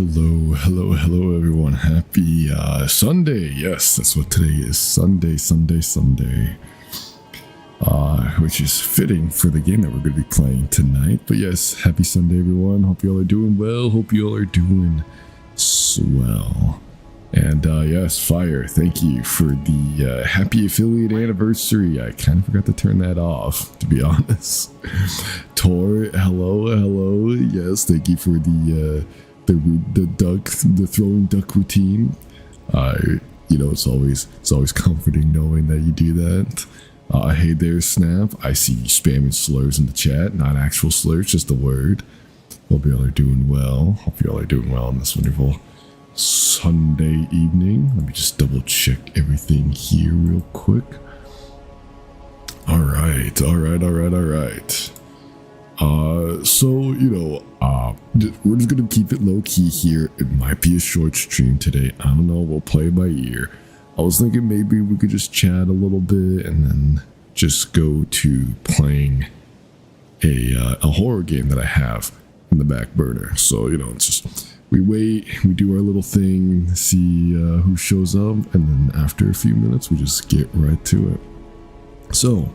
Hello, everyone. Happy Sunday. Yes, that's what today is. Sunday. Which is fitting for the game that we're going to be playing tonight. But yes, happy Sunday, everyone. Hope you all are doing well. Hope you all are doing swell. And yes, Fire, thank you for the happy affiliate anniversary. I kind of forgot to turn that off, to be honest. Tor, hello. Yes, thank you for the throwing duck routine. It's always comforting knowing that you do that. Hey there, Snap. I see you spamming slurs in the chat, not actual slurs, just the word. Hope you all are doing well. On this wonderful Sunday evening. Let me just double check everything here real quick. All right. We're just gonna keep it low key here. It might be a short stream today. I don't know. We'll play it by ear. I was thinking maybe we could just chat a little bit and then just go to playing a horror game that I have in the back burner. So it's just we wait, we do our little thing, see who shows up, and then after a few minutes we just get right to it. So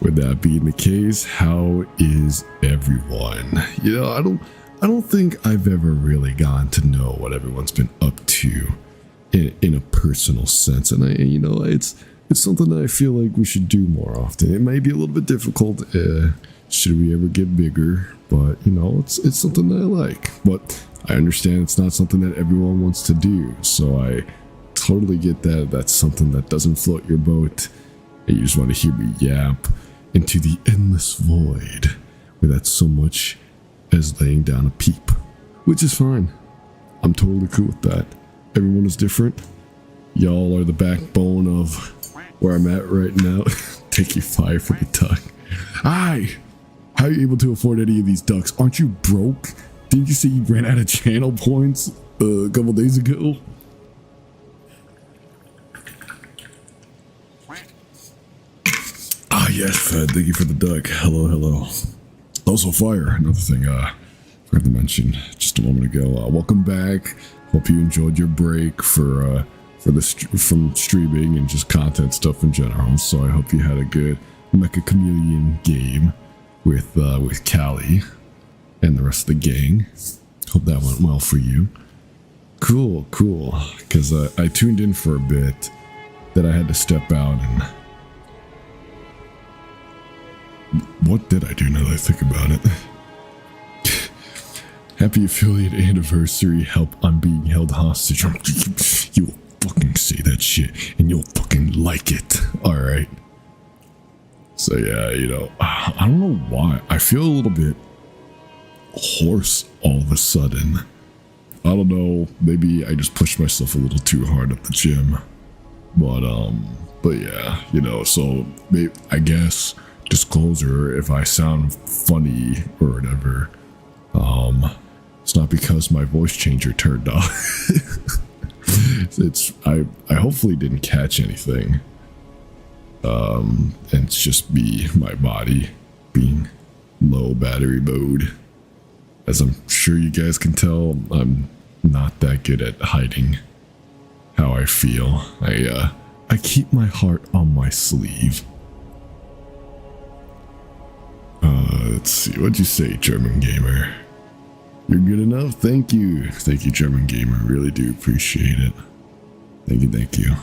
with that being the case, how is everyone? I don't think I've ever really gotten to know what everyone's been up to in a personal sense, and it's something that I feel like we should do more often. It may be a little bit difficult should we ever get bigger, but it's something that I like. But I understand it's not something that everyone wants to do, so I totally get that. That's something that doesn't float your boat, and you just want to hear me yap into the endless void without so much as laying down a peep, which is fine. I'm totally cool with that. Everyone is different. Y'all are the backbone of where I'm at right now. Take you Fire for the duck. Hi! How are you able to afford any of these ducks? Aren't you broke? Didn't you say you ran out of channel points a couple days ago? Ah, yes, Fed. Thank you for the duck. Hello. Also, Fire. Another thing I forgot to mention just a moment ago. Welcome back. Hope you enjoyed your break from streaming and just content stuff in general. So I hope you had a good Mecha Chameleon game with Callie and the rest of the gang. Hope that went well for you. Cool. Because I tuned in for a bit, that I had to step out and. What did I do now that I think about it? Happy affiliate anniversary. Help, I'm being held hostage. You'll fucking say that shit and you'll fucking like it. Alright. So yeah, I don't know why. I feel a little bit hoarse all of a sudden. I don't know. Maybe I just pushed myself a little too hard at the gym. But yeah, so maybe, I guess, disclosure, if I sound funny or whatever, it's not because my voice changer turned off. I hopefully didn't catch anything. And it's just my body being low battery mode. As I'm sure you guys can tell, I'm not that good at hiding how I feel. I keep my heart on my sleeve. Let's see, what'd you say, German Gamer? You're good enough? Thank you, German Gamer. Really do appreciate it. Thank you.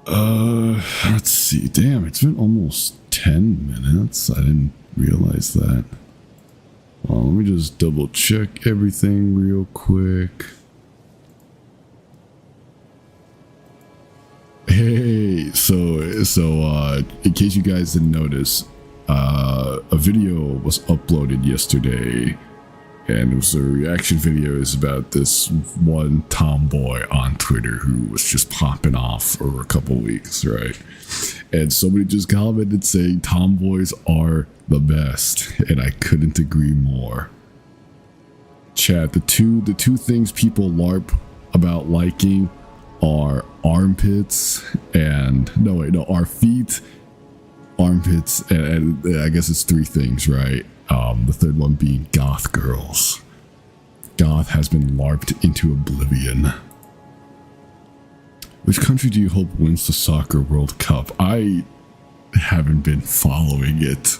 Let's see. Damn, it's been almost 10 minutes. I didn't realize that. Well, let me just double check everything real quick. Hey, so in case you guys didn't notice, a video was uploaded yesterday, and it was a reaction video. Is about this one tomboy on Twitter who was just popping off for a couple weeks, right? And somebody just commented saying tomboys are the best, and I couldn't agree more. Chat, the two things people LARP about liking are armpits and our feet, armpits, and I guess it's three things, right? The third one being goth girls. Goth has been LARPed into oblivion. Which country do you hope wins the Soccer World Cup? I haven't been following it,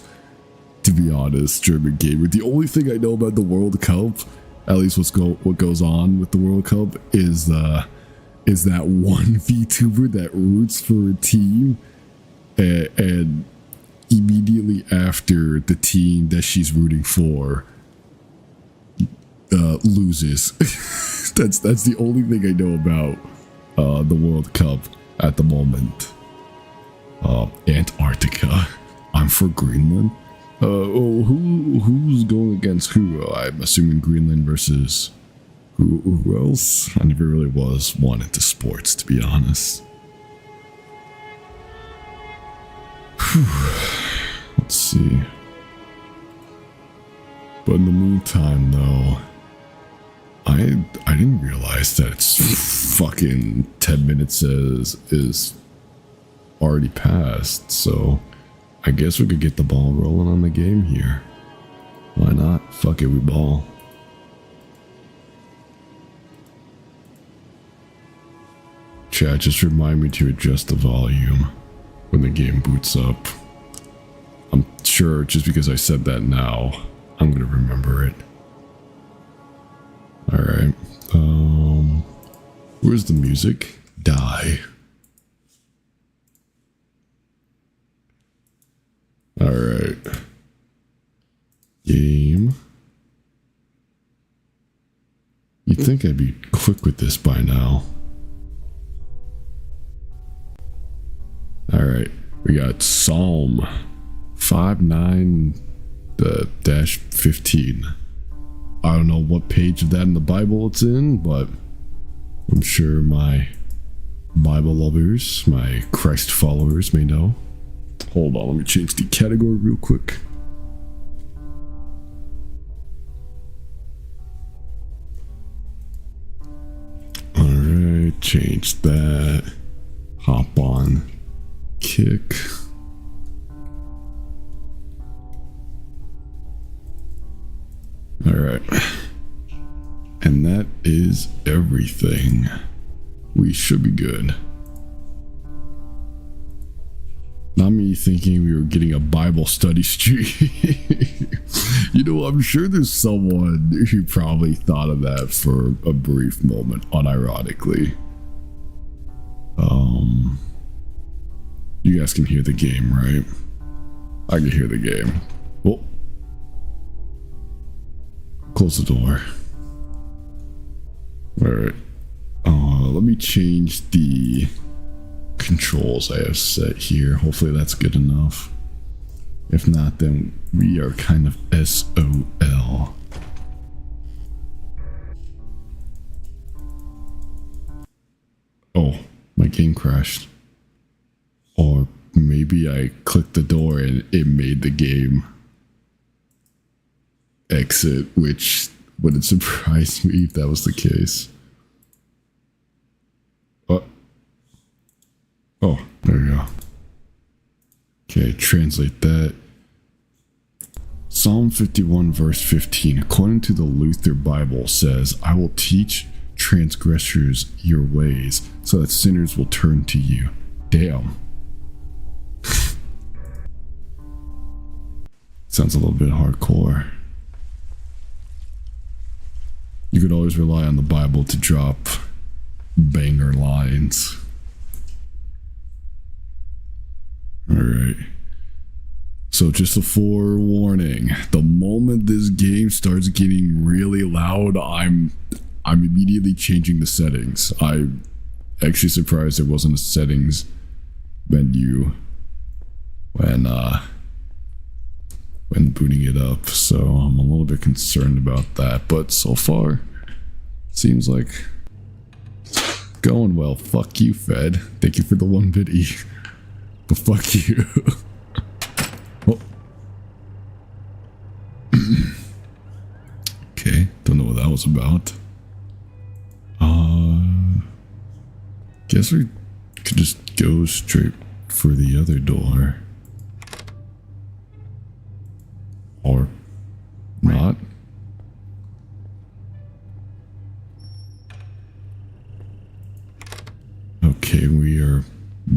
to be honest, German gamer. The only thing I know about the World Cup, at least what goes on with the World Cup, is that one VTuber that roots for a team and immediately after the team that she's rooting for loses. that's the only thing I know about the World Cup at the moment. Antarctica. I'm for Greenland. Who's going against who? I'm assuming Greenland versus who else? I never really was one into sports, to be honest. Let's see. But in the meantime, though, I didn't realize that it's fucking 10 minutes is already passed, so I guess we could get the ball rolling on the game here. Why not? Fuck it, we ball. Chat, just remind me to adjust the volume when the game boots up. I'm sure just because I said that now, I'm gonna remember it. Alright, where's the music? Die. Alright. Game. You'd think I'd be quick with this by now. Alright, we got Psalm 59-15. I don't know what page of that in the Bible it's in, but I'm sure my Bible lovers, my Christ followers may know. Hold on, let me change the category real quick. Alright, change that. Hop on. Kick. Alright. And that is everything. We should be good. Not me thinking we were getting a Bible study stream. You know, I'm sure there's someone who probably thought of that for a brief moment, unironically. You guys can hear the game, right? I can hear the game. Well, close the door. Alright. Let me change the controls I have set here. Hopefully that's good enough. If not, then we are kind of SOL. Oh, my game crashed. Or maybe I clicked the door and it made the game exit, which wouldn't surprise me if that was the case. Oh, there we go. Okay, translate that. Psalm 51 verse 15, according to the Luther Bible, says, I will teach transgressors your ways so that sinners will turn to you. Damn. Sounds a little bit hardcore. You could always rely on the Bible to drop banger lines. Alright. So just a forewarning, the moment this game starts getting really loud, I'm immediately changing the settings. I'm actually surprised there wasn't a settings menu when booting it up, so I'm a little bit concerned about that, but so far seems like going well. Fuck you, Fed. Thank you for the 1 biddy. But fuck you. Oh. Okay, don't know what that was about. Guess we could just go straight for the other door. Or not.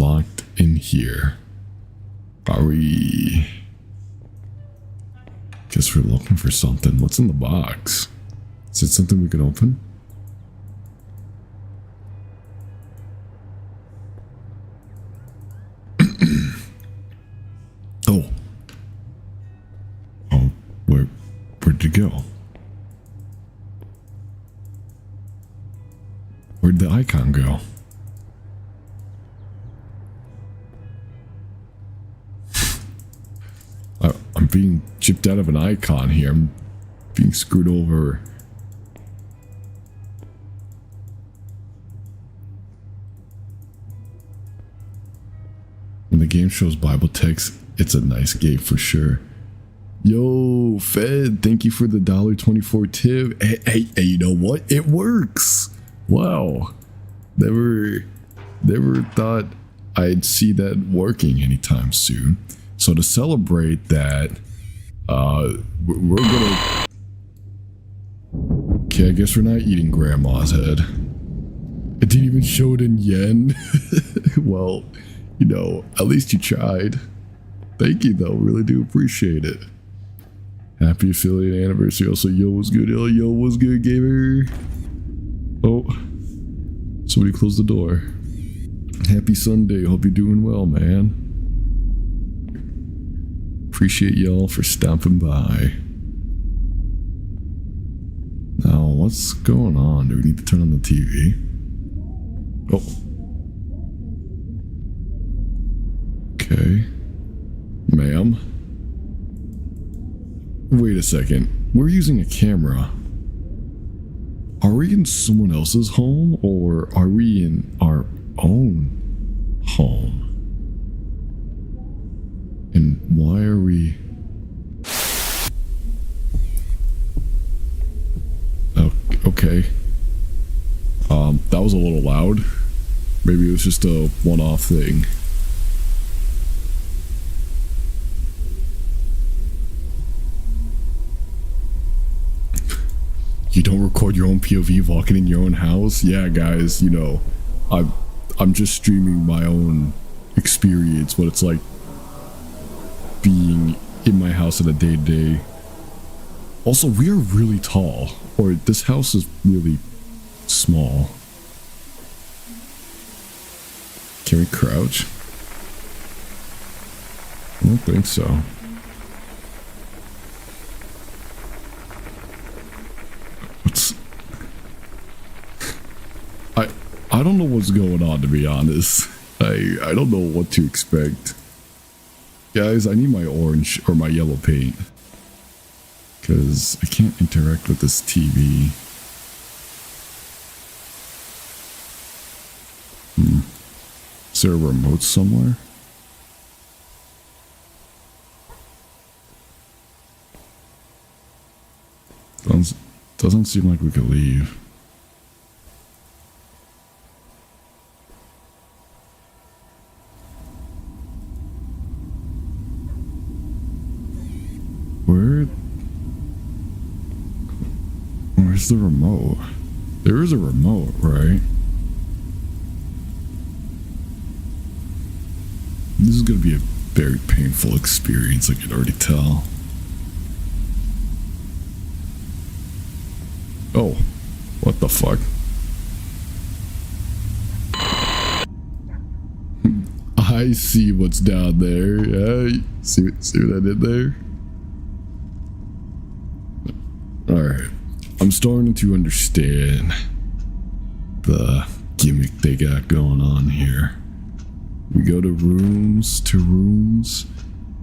locked in here. Are we... Guess we're looking for something. What's in the box? Is it something we can open? Oh. Oh, where'd it go? Where'd the icon go? I'm being chipped out of an icon here. I'm being screwed over. When the game shows Bible text, it's a nice game for sure. Yo, Fed, thank you for the $1.24 tip. Hey, you know what? It works. Wow. Never thought I'd see that working anytime soon. So to celebrate that, we're gonna... Okay, I guess we're not eating Grandma's head. It didn't even show it in yen. Well, you know, at least you tried. Thank you, though. Really do appreciate it. Happy affiliate anniversary. Also, yo, what's good? Yo, what's good, gamer? Oh, somebody closed the door. Happy Sunday. Hope you're doing well, man. Appreciate y'all for stopping by. Now, what's going on? Do we need to turn on the TV? Oh. Okay. Ma'am. Wait a second. We're using a camera. Are we in someone else's home, or are we in our own home? And why are we... Oh, okay. That was a little loud. Maybe it was just a one-off thing. You don't record your own POV walking in your own house? Yeah, guys, you know, I'm just streaming my own experience, what it's like being in my house on a day-to-day. Also, we are really tall, or this house is really small. Can we crouch? I don't think so. I don't know what's going on, to be honest. I don't know what to expect. Guys, I need my orange or my yellow paint, because I can't interact with this TV. Is there a remote somewhere? Doesn't seem like we could leave. Where's the remote? There is a remote, right? This is gonna be a very painful experience, I can already tell. Oh, what the fuck? I see what's down there. Yeah, see what I did there? Alright. I'm starting to understand the gimmick they got going on here. We go to rooms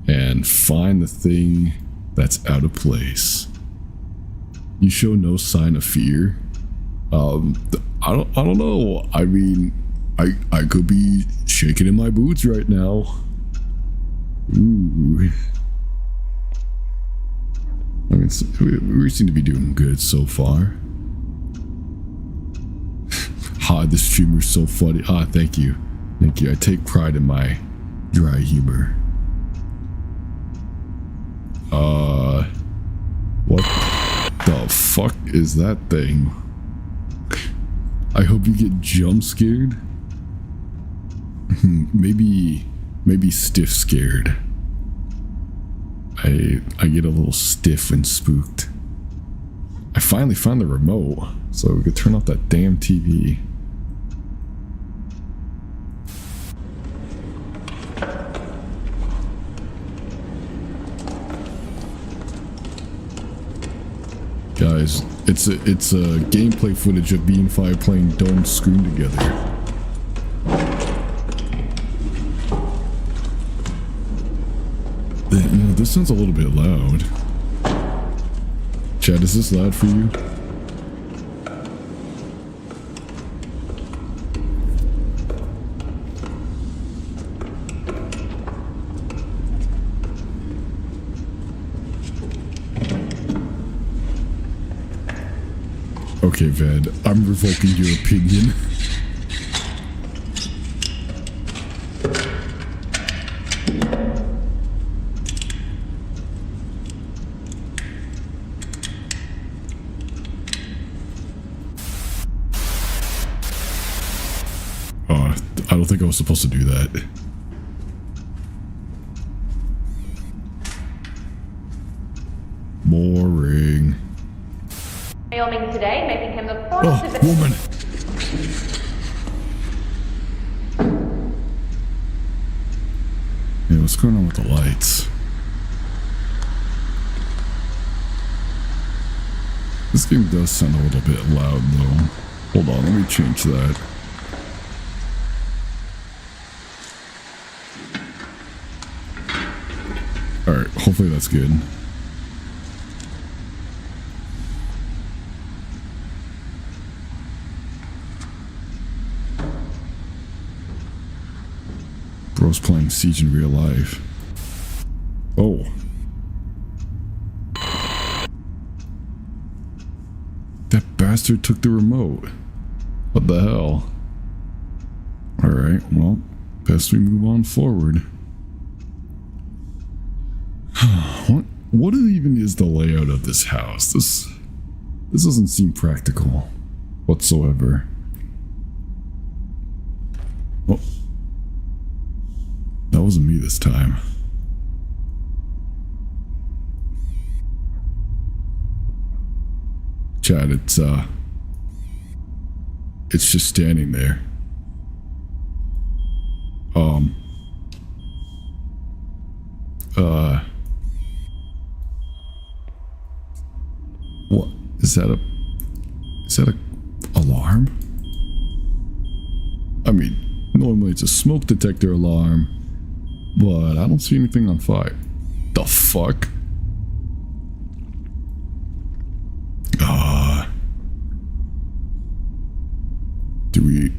and find the thing that's out of place. You show no sign of fear. I don't know. I mean, I could be shaking in my boots right now. Ooh. I mean, we seem to be doing good so far. This streamer's so funny. Thank you. Thank you. I take pride in my dry humor. What the fuck is that thing? I hope you get jump scared. Maybe stiff scared. I get a little stiff and spooked. I finally found the remote, so we could turn off that damn TV. Guys, it's a gameplay footage of me and Fire playing Don't Scream together. You know, this sounds a little bit loud. Chad, is this loud for you? Okay, Ved, I'm revoking your opinion. I don't think I was supposed to do that. Boring. Filming today, making him the fourth. Oh, woman! Yeah, what's going on with the lights? This game does sound a little bit loud, though. Hold on, let me change that. Alright, hopefully that's good. Bro's playing Siege in real life. Oh. That bastard took the remote. What the hell? Alright, well, best we move on forward. What even is the layout of this house? This doesn't seem practical whatsoever. Oh. That wasn't me this time. Chad, it's just standing there. What is that a alarm? I mean, normally it's a smoke detector alarm, but I don't see anything on fire. The fuck? Do we...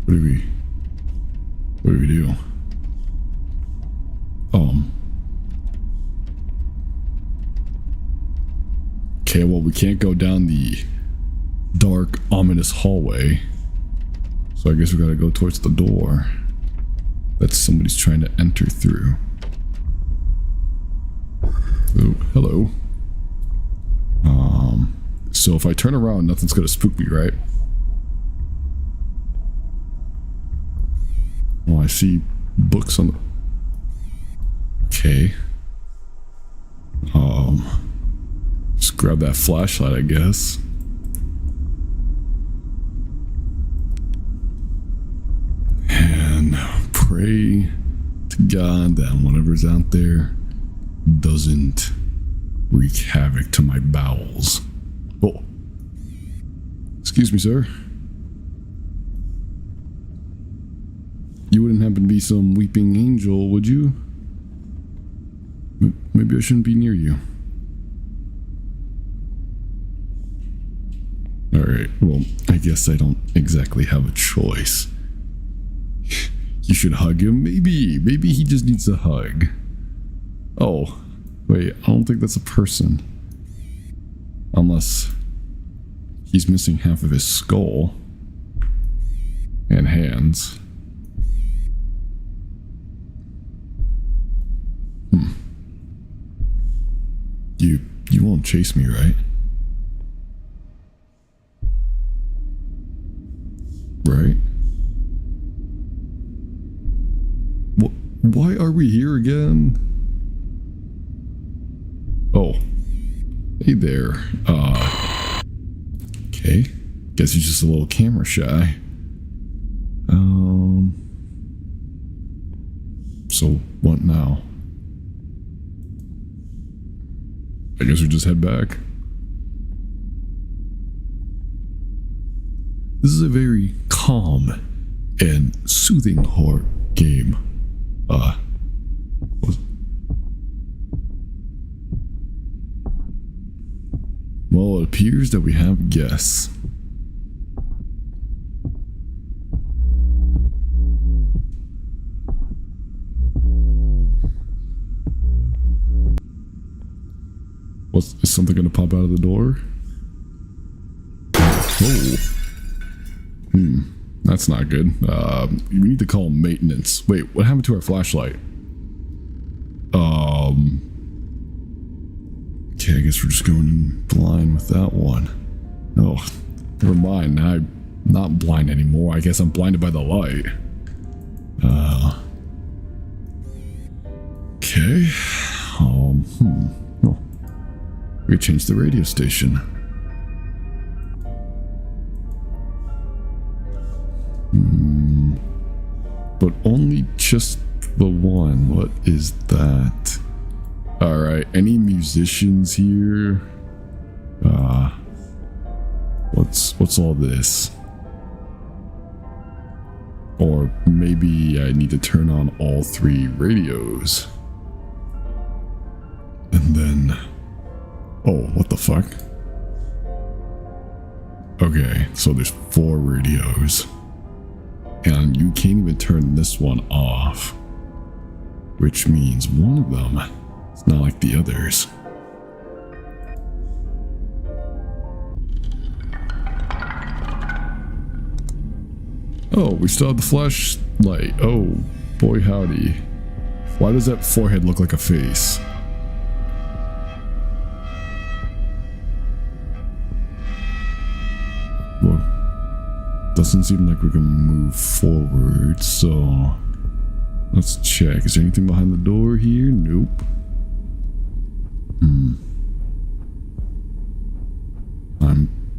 What do we do? Okay, well, we can't go down the dark, ominous hallway. So I guess we gotta go towards the door that somebody's trying to enter through. Oh, hello. So if I turn around, nothing's gonna spook me, right? Well, I see books on the... Okay. Just grab that flashlight, I guess. And pray to God that whatever's out there doesn't wreak havoc to my bowels. Oh. Excuse me, sir. You wouldn't happen to be some weeping angel, would you? Maybe I shouldn't be near you. Alright, well, I guess I don't exactly have a choice. You should hug him? Maybe he just needs a hug. Oh, wait, I don't think that's a person. Unless he's missing half of his skull. And hands. You won't chase me, right? Why are we here again? Oh. Hey there. Okay. Guess he's just a little camera shy. So what now? I guess we just head back. This is a very calm and soothing horror game. Well, it appears that we have guests. Is something gonna pop out of the door? Oh. That's not good. We need to call maintenance. Wait, what happened to our flashlight? Okay, I guess we're just going in blind with that one. Oh, never mind. Now I'm not blind anymore. I guess I'm blinded by the light. Okay. Oh. We could change the radio station. But only just the one. What is that? Alright, any musicians here? What's all this? Or maybe I need to turn on all 3 radios. And then... Oh, what the fuck? Okay, so there's 4 radios. And you can't even turn this one off. Which means one of them is not like the others. Oh, we still have the flashlight. Oh, boy howdy. Why does that forehead look like a face? Well, doesn't seem like we can move forward, so let's check. Is there anything behind the door here? Nope.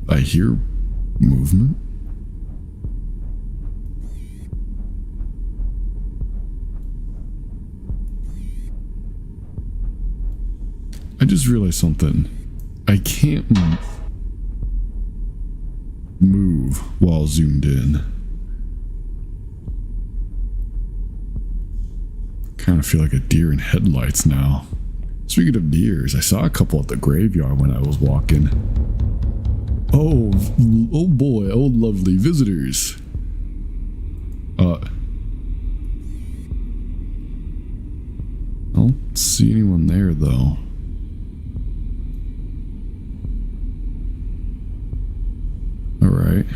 I hear movement. I just realized something. I can't move while zoomed in. Kind of feel like a deer in headlights now. Speaking of deers, I saw a couple at the graveyard when I was walking. Oh boy, oh lovely visitors. I don't see anyone there though. Alright.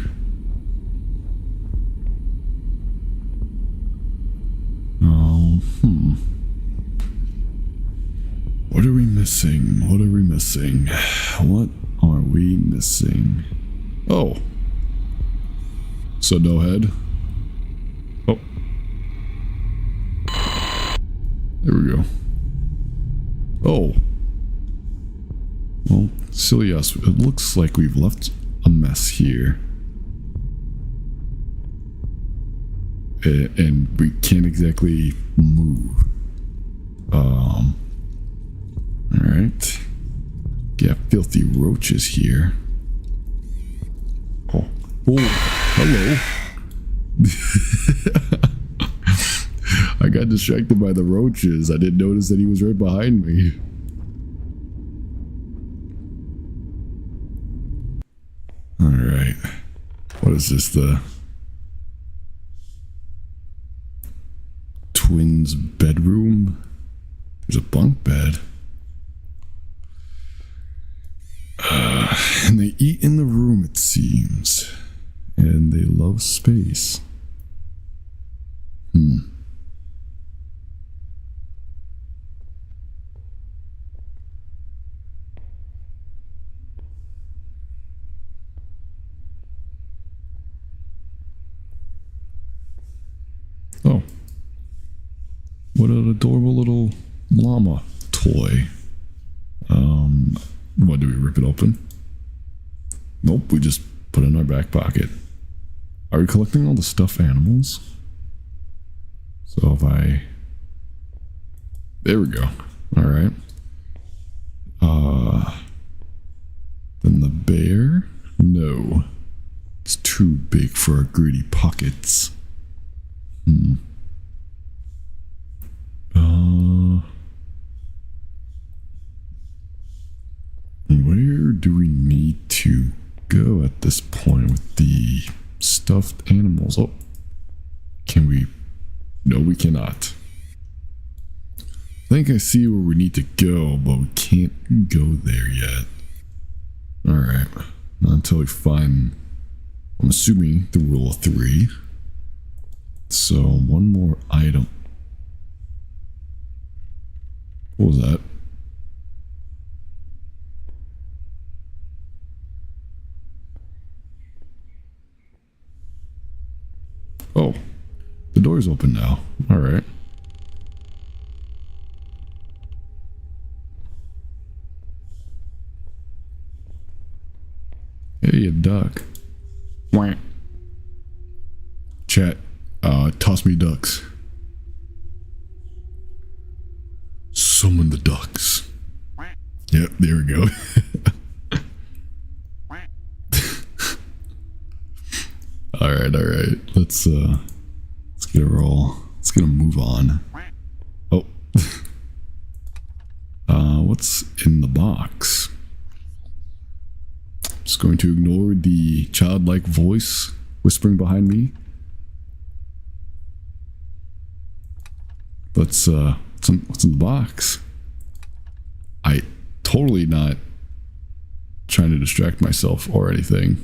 What are we missing? What are we missing? What are we missing? Oh. So no head? Oh. There we go. Oh. Well, silly us. It looks like we've left a mess here. And we can't exactly move. Alright. Got filthy roaches here. Oh, hello. I got distracted by the roaches. I didn't notice that he was right behind me. Alright. What is this, the twins' bedroom? There's a bunk bed. And they eat in the room, it seems. And they love space. what an adorable little llama toy. What, do we rip it open? Nope, we just put it in our back pocket. Are we collecting all the stuffed animals? So if I... There we go. Alright. Then the bear? No. It's too big for our greedy pockets. Where do we need to go at this point with the stuffed animals? Oh, can we? No, we cannot. I think I see where we need to go, but we can't go there yet. Alright, not until we find, I'm assuming, the rule of 3. So, one more item. What was that? Oh, the door's open now. Alright. Hey, a duck. Wah. Chat, toss me ducks. Summon the ducks. Yep, there we go. Alright. Let's get a roll. Let's get a move on. Oh. What's in the box? Just going to ignore the childlike voice whispering behind me. What's in the box? I totally not trying to distract myself or anything.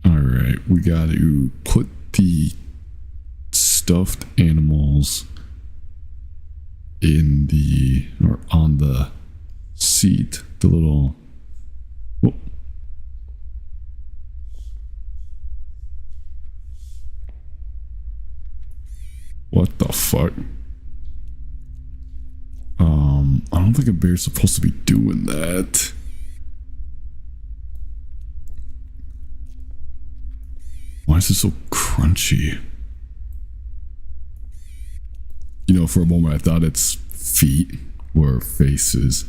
Alright, we got to put the stuffed animals in the, or on the seat, the little, whoop. What the fuck? I don't think a bear's supposed to be doing that. Why is it so crunchy? You know, for a moment I thought it's feet or faces.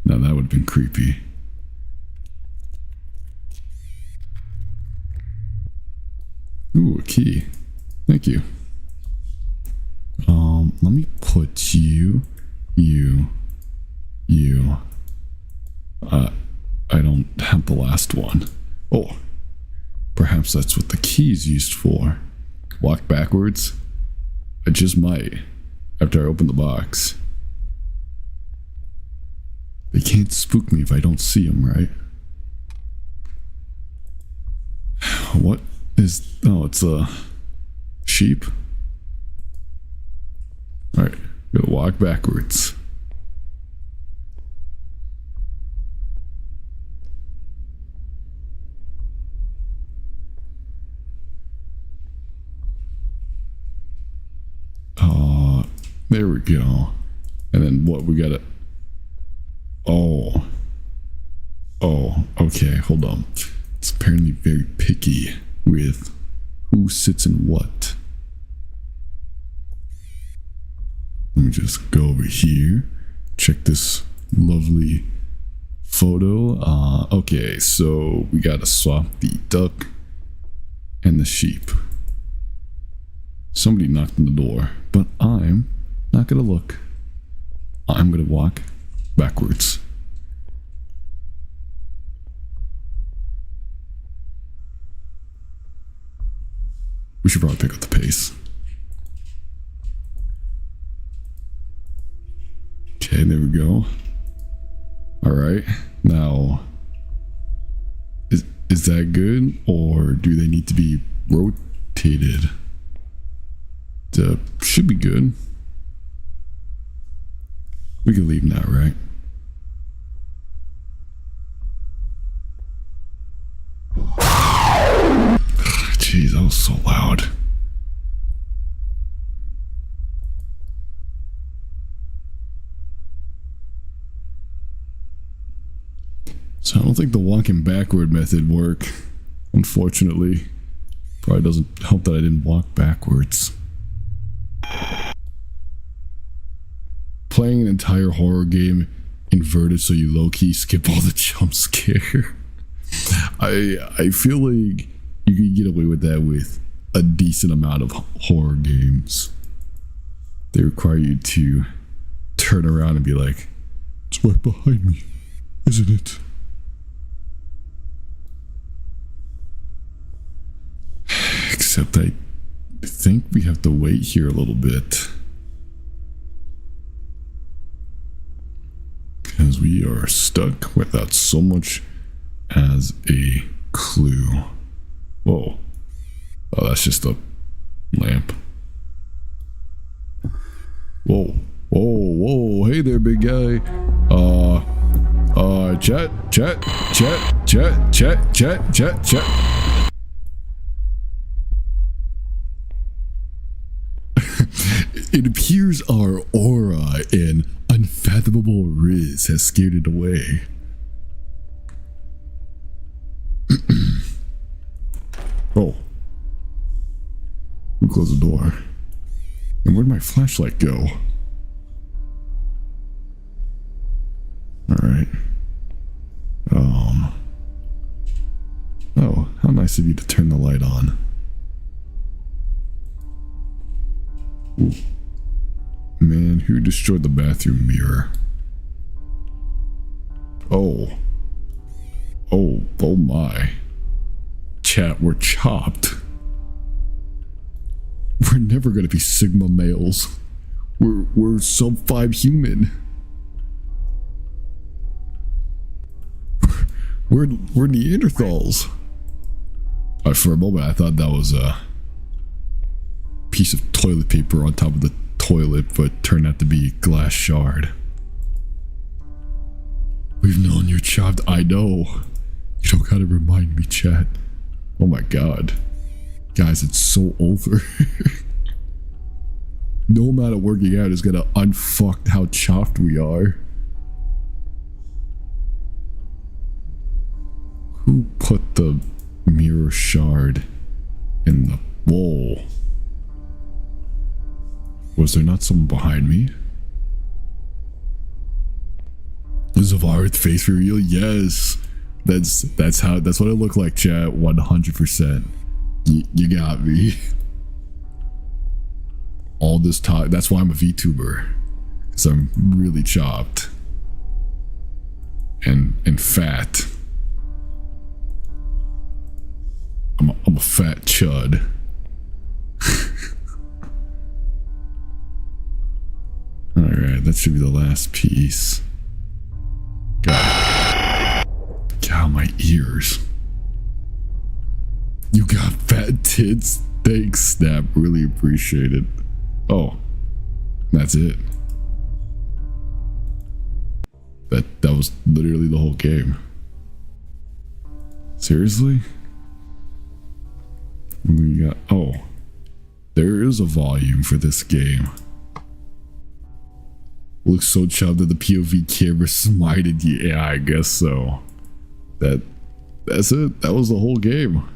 Now that would have been creepy. Ooh, a key. Thank you. Let me put you. I don't have the last one. Oh, perhaps that's what the key is used for. Walk backwards? I just might, after I open the box. They can't spook me if I don't see them, right? What is... Oh, it's a sheep. Alright, go walk backwards. There we go. And then what, we gotta... Oh, okay, hold on. It's apparently very picky with who sits in what. Let me just go over here. Check this lovely photo. Okay, so we gotta swap the duck and the sheep. Somebody knocked on the door, but I'm not gonna look. I'm gonna walk backwards. We should probably pick up the pace. Okay, there we go. Alright, now is that good, or do they need to be rotated? Should be good. We can leave now, right? Jeez, that was so loud. So I don't think the walking backward method worked. Unfortunately. Probably doesn't help that I didn't walk backwards. Playing an entire horror game inverted so you low-key skip all the jump scare. I feel like you can get away with that with a decent amount of horror games. They require you to turn around and be like, it's right behind me, isn't it? Except I think we have to wait here a little bit. Because we are stuck without so much as a clue. Whoa. Oh, that's just a lamp. Whoa. Whoa, whoa. Hey there, big guy. Chat. It appears our aura and unfathomable riz has scared it away. Oh. Who closed the door? And where'd my flashlight go? Alright. Oh, how nice of you to turn the light on. Ooh. Man, who destroyed the bathroom mirror? Oh. Oh my. Chat, we're chopped. We're never gonna be Sigma males. We're sub 5 human. We're Neanderthals. For a moment I thought that was a piece of toilet paper on top of the toilet, but turned out to be a glass shard. We've known you're chopped. I know. You don't gotta remind me, chat. Oh my god. Guys, it's so over. No amount of working out is gonna unfuck how chopped we are. Who put the mirror shard in the bowl? Was there not someone behind me? Is Xevarith face reveal? Yes. That's what it looked like, chat. 100%. You got me. All this talk. That's why I'm a VTuber. Because I'm really chopped. And fat. I'm a fat chud. Alright, that should be the last piece. God, my ears. You got fat tits? Thanks, Snap. Really appreciate it. Oh, that's it. That was literally the whole game. Seriously? We got... Oh. There is a volume for this game. Looks so chubbed that the POV camera smited you. Yeah, I guess so. That's it. That was the whole game.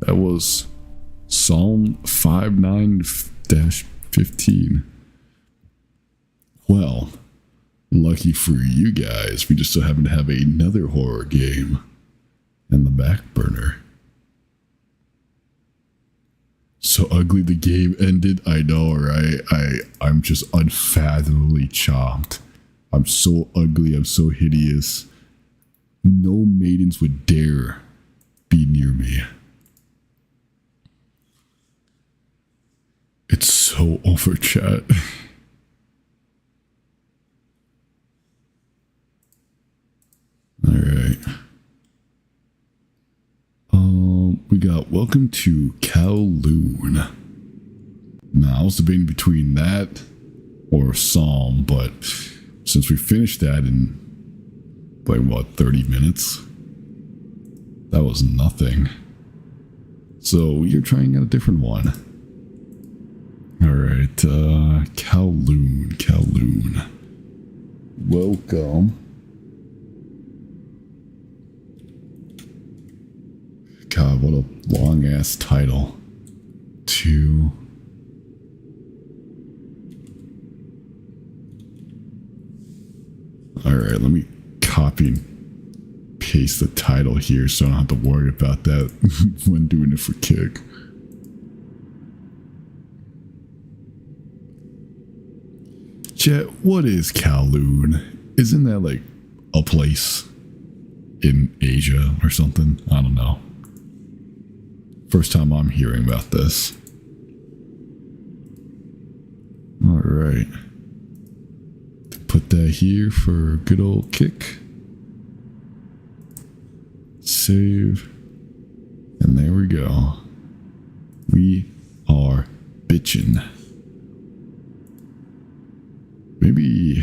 That was Psalm 59-15. Well, lucky for you guys, we just so happen to have another horror game in the back burner. So ugly the game ended. I know, right? I'm just unfathomably chopped. I'm so ugly. I'm so hideous. No maidens would dare be near me. It's so over, chat. Alright. We got Welcome to Kowloon. Now, I was debating between that or Psalm, but since we finished that in, like, what, 30 minutes? That was nothing. So, you're trying out a different one. Alright, Kowloon. Welcome God, what a long ass title. 2. Alright, let me copy and paste the title here so I don't have to worry about that when doing it for Kick. Chat, what is Kowloon? Isn't that like a place in Asia or something? I don't know. First time I'm hearing about this. Alright. Put that here for a good old Kick. Save. And there we go. We are bitchin'. Maybe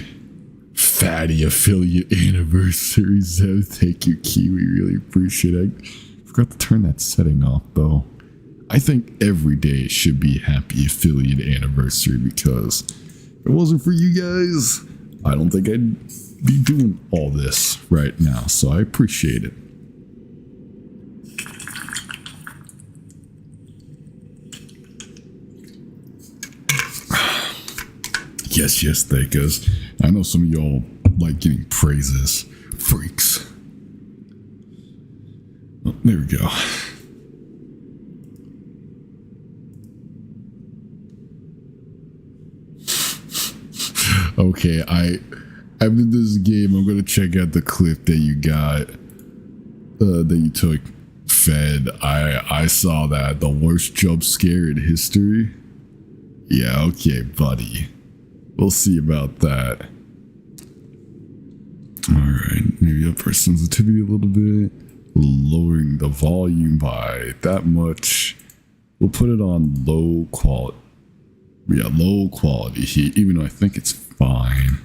fatty affiliate anniversary, Zev. Thank you, Kiwi. Really appreciate it. I forgot to turn that setting off, though. I think every day should be happy affiliate anniversary because if it wasn't for you guys, I don't think I'd be doing all this right now. So I appreciate it. Yes, thankas. I know some of y'all like getting praises. Freaks. Oh, there we go. Okay, after this game, I'm gonna check out the clip that you got, that you took fed. I saw that. The worst jump scare in history. Yeah, okay, buddy. We'll see about that. Alright, maybe up our sensitivity a little bit. Lowering the volume by that much. We'll put it on low quality. Yeah, low quality heat, even though I think it's fine.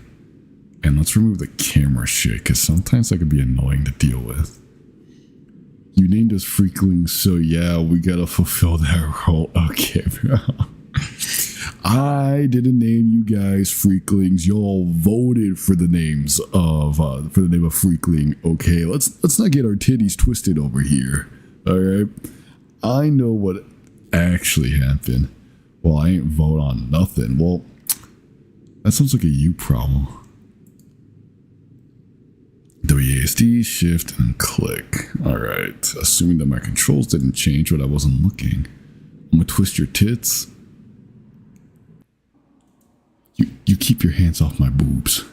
And let's remove the camera shit, because sometimes that could be annoying to deal with. You named us Freaklings, so yeah, we gotta fulfill that role. Okay, bro. I didn't name you guys Freaklings. Y'all voted for the names of for the name of Freakling. Okay, let's not get our titties twisted over here. All right, I know what actually happened. Well, I ain't vote on nothing. Well, that sounds like a you problem. WASD, shift, and click. All right, assuming that my controls didn't change, but I wasn't looking. I'm gonna twist your tits. You keep your hands off my boobs.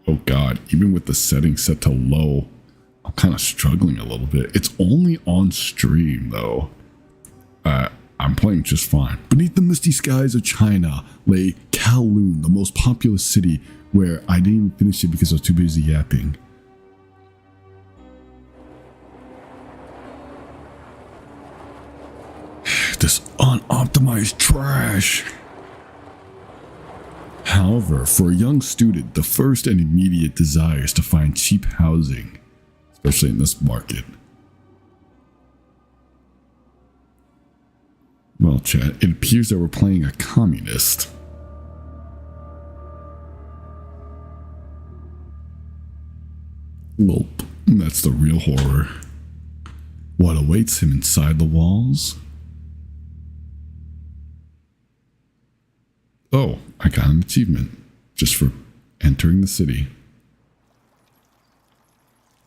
Oh God, even with the settings set to low, I'm kind of struggling a little bit. It's only on stream though. I'm playing just fine. Beneath the misty skies of China lay Kowloon, the most populous city where I didn't even finish it because I was too busy yapping. This unoptimized trash. However, for a young student, the first and immediate desire is to find cheap housing, especially in this market. Well, chat, it appears that we're playing a communist. Well, that's the real horror. What awaits him inside the walls? Oh, I got an achievement just for entering the city.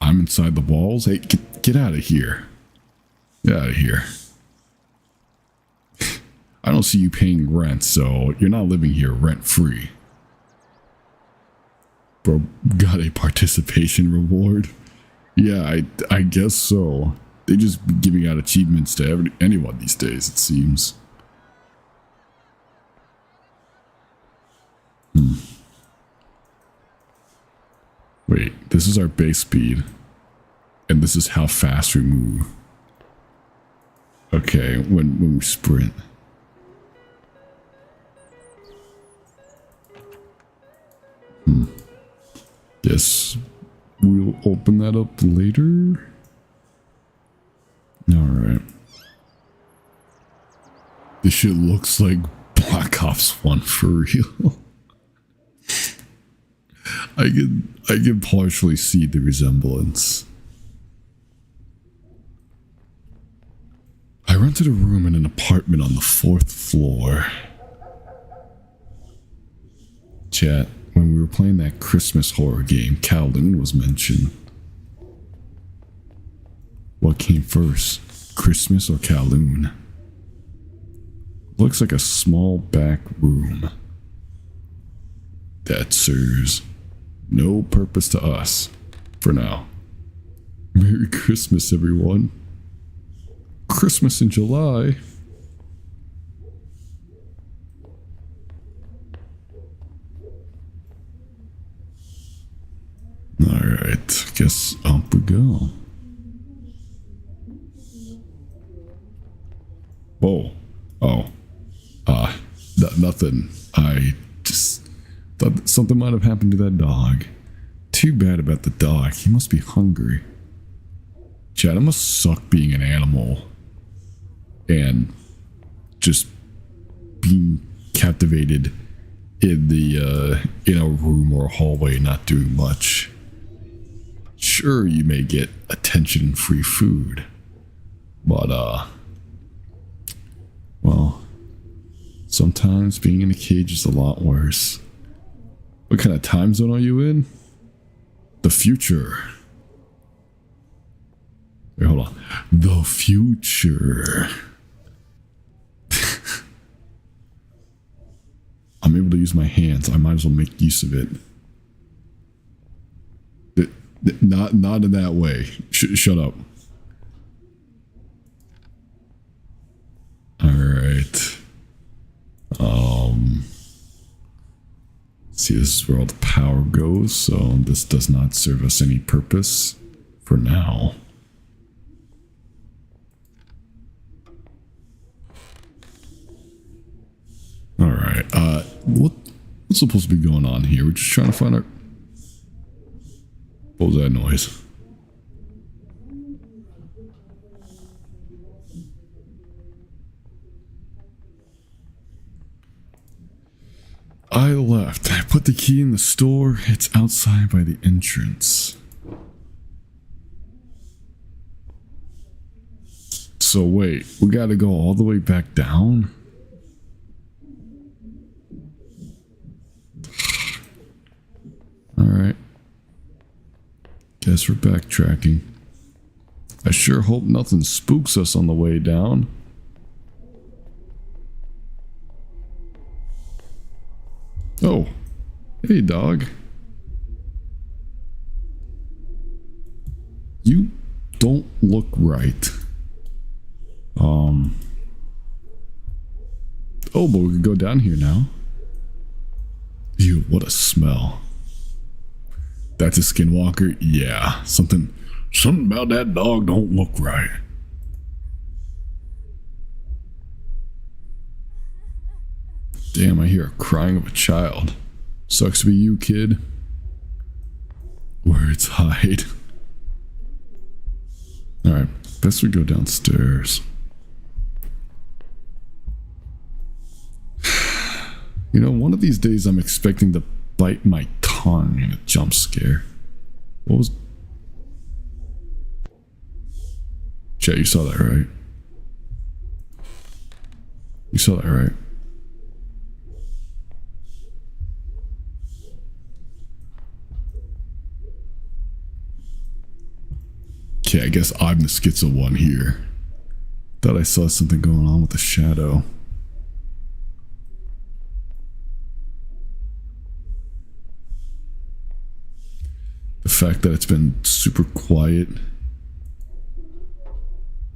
I'm inside the walls? Hey, get out of here. Get out of here. I don't see you paying rent, so you're not living here rent-free. Bro, got a participation reward? Yeah, I guess so. They just be giving out achievements to anyone these days, it seems. Wait, this is our base speed. And this is how fast we move. Okay, when we sprint. Guess we'll open that up later. Alright. This shit looks like Black Ops 1 for real. I can partially see the resemblance. rented a room in an apartment on the 4th floor. Chat, when we were playing that Christmas horror game, Kowloon was mentioned. What came first, Christmas or Kowloon? Looks like a small back room that serves no purpose to us for now. Merry Christmas, everyone. Christmas in July. Alright, guess up we go. Whoa. Oh. Nothing. I just thought something might have happened to that dog. Too bad about the dog. He must be hungry. Chad, it must suck being an animal and just being captivated in the in a room or a hallway, not doing much. Sure, you may get attention and free food, but well, sometimes being in a cage is a lot worse. What kind of time zone are you in? The future. Wait, hold on. The future. I'm able to use my hands. I might as well make use of it. Not in that way. Shut up. All right. See, this is where all the power goes, so this does not serve us any purpose for now. All right. What's supposed to be going on here? We're just trying to find our... What was that noise? I left. I put the key in the store. It's outside by the entrance. So wait, we gotta go all the way back down? Alright. Guess we're backtracking. I sure hope nothing spooks us on the way down. Oh, hey dog. You don't look right. Oh, but we can go down here now. Ew, what a smell. That's a skinwalker? Yeah, something about that dog don't look right. Damn, I hear a crying of a child. Sucks to be you, kid. Words hide. Alright, best we go downstairs. You know, one of these days I'm expecting to bite my tongue in a jump scare. What was... Chat, you saw that, right? You saw that, right? Okay, I guess I'm the schizo one here. Thought I saw something going on with the shadow. The fact that it's been super quiet.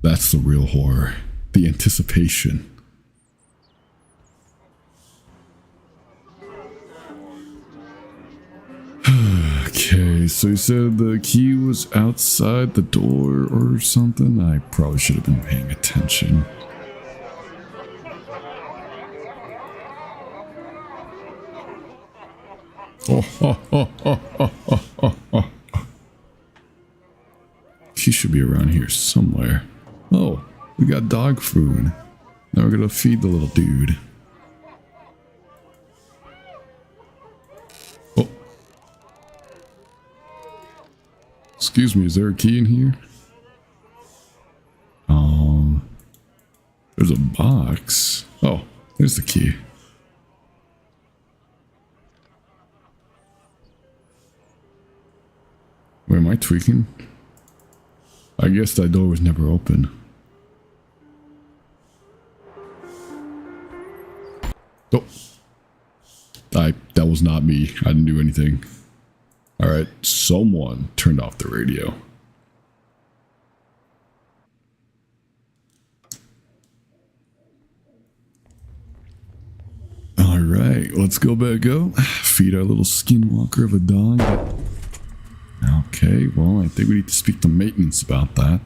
That's the real horror. The anticipation. Okay, so you said the key was outside the door or something? I probably should have been paying attention. She should be around here somewhere. Oh, we got dog food. Now we're gonna feed the little dude. Oh. Excuse me, is there a key in here? box. Oh, there's the key. Wait, am I tweaking? I guess that door was never open. Oh. That was not me. I didn't do anything. Alright, someone turned off the radio. Alright, let's go back out. Feed our little skinwalker of a dog. Okay, well, I think we need to speak to maintenance about that.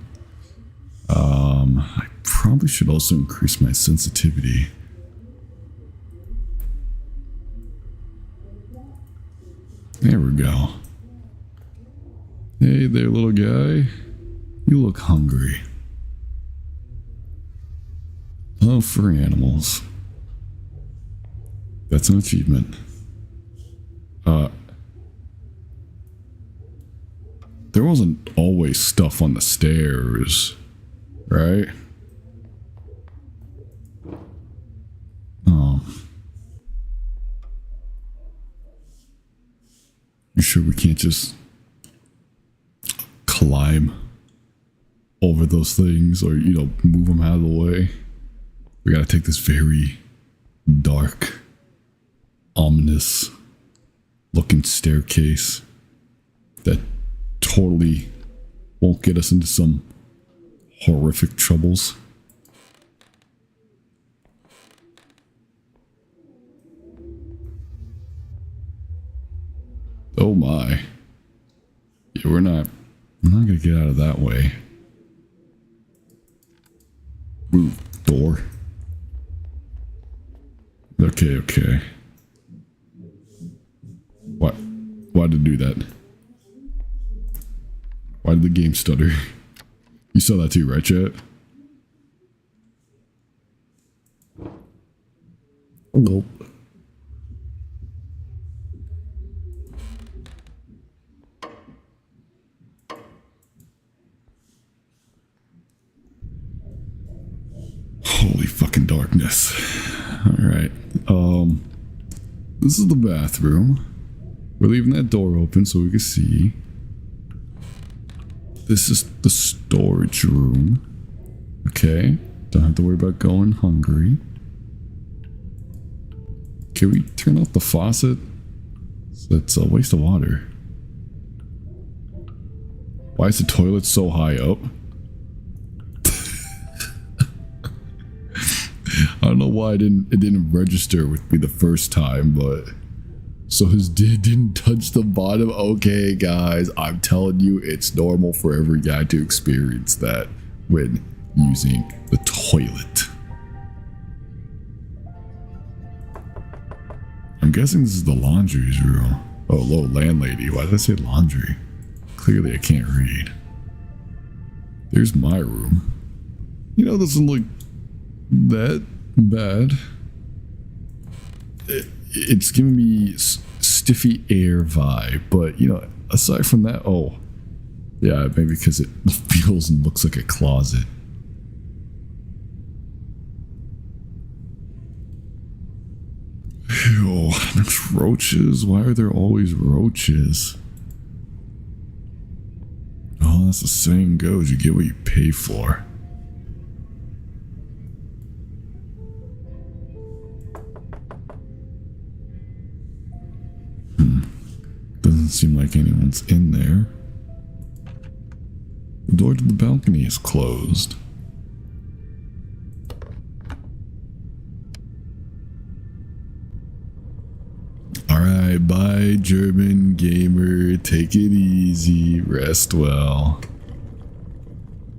I probably should also increase my sensitivity. There we go. Hey there, little guy. You look hungry. Love for animals. That's an achievement. There wasn't always stuff on the stairs, right? Oh. You sure we can't just climb over those things or, you know, move them out of the way? We gotta take this very dark, ominous looking staircase that totally won't get us into some horrific troubles. Oh my. Yeah, we're not gonna get out of that way. Ooh, door. Okay. What? Why did it do that? Why did the game stutter? You saw that too, right, chat? Nope. Holy fucking darkness. Alright. This is the bathroom. We're leaving that door open so we can see. This is the storage room. Okay. Don't have to worry about going hungry. Can we turn off the faucet? It's a waste of water. Why is the toilet so high up? I don't know why it didn't register with me the first time, but so his did didn't touch the bottom. Okay, guys, I'm telling you, it's normal for every guy to experience that when using the toilet. I'm guessing this is the laundry's room. Oh, hello, landlady. Why did I say laundry? Clearly, I can't read. There's my room. You know, it doesn't look that bad. It's giving me stiffy air vibe, but you know, aside from that, oh yeah, maybe because it feels and looks like a closet. Ew, there's roaches. Why are there always roaches? Oh, that's the saying goes, you get what you pay for. Doesn't seem like anyone's in there. The door to the balcony is closed. Alright, bye German gamer. Take it easy. Rest well.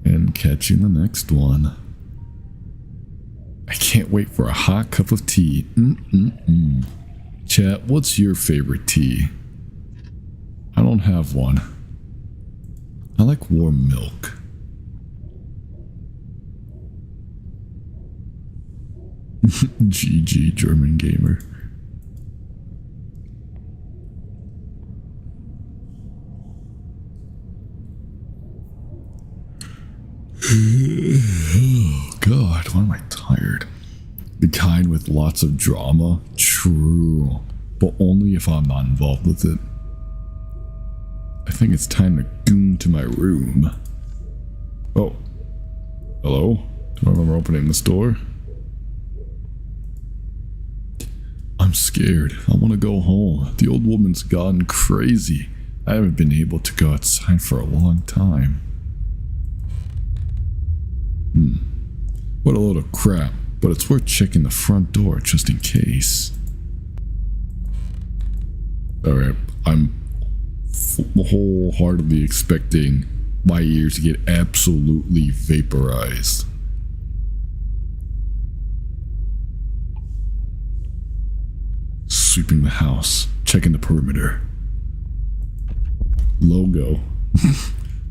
And catch you in the next one. I can't wait for a hot cup of tea. Chat, what's your favorite tea? I don't have one. I like warm milk. GG, German gamer. Oh God, why am I tired? The kind with lots of drama? True. But only if I'm not involved with it. I think it's time to goon to my room. Oh. Hello? Do I remember opening this door? I'm scared. I want to go home. The old woman's gone crazy. I haven't been able to go outside for a long time. What a load of crap. But it's worth checking the front door just in case. Alright, I'm wholeheartedly expecting my ears to get absolutely vaporized. Sweeping the house, checking the perimeter. Logo.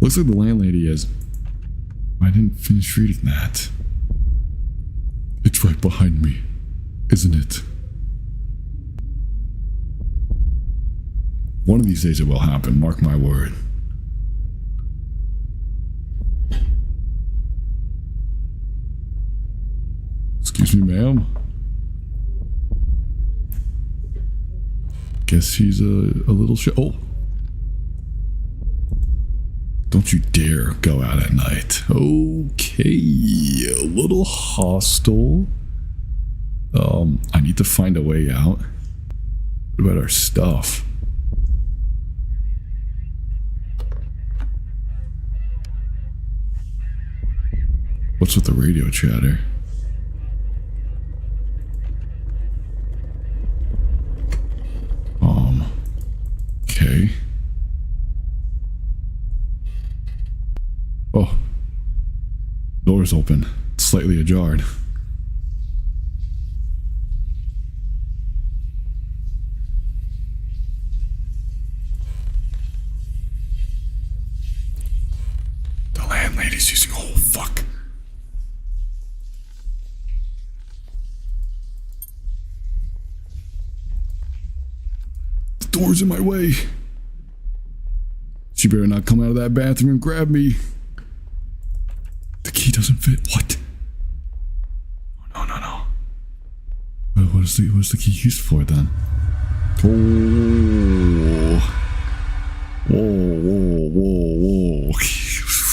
Looks like the landlady has... I didn't finish reading that. It's right behind me, isn't it? One of these days it will happen, mark my word. Excuse me, ma'am? Guess she's a little oh! Don't you dare go out at night. Okay, a little hostile. I need to find a way out. What about our stuff? What's with the radio chatter? Okay. Oh. Door's open. It's slightly ajar. The landlady's using... oh, fuck. The door's in my way. She better not come out of that bathroom and grab me. The key doesn't fit. What? Oh, no. What is the key used for then? Oh. Whoa.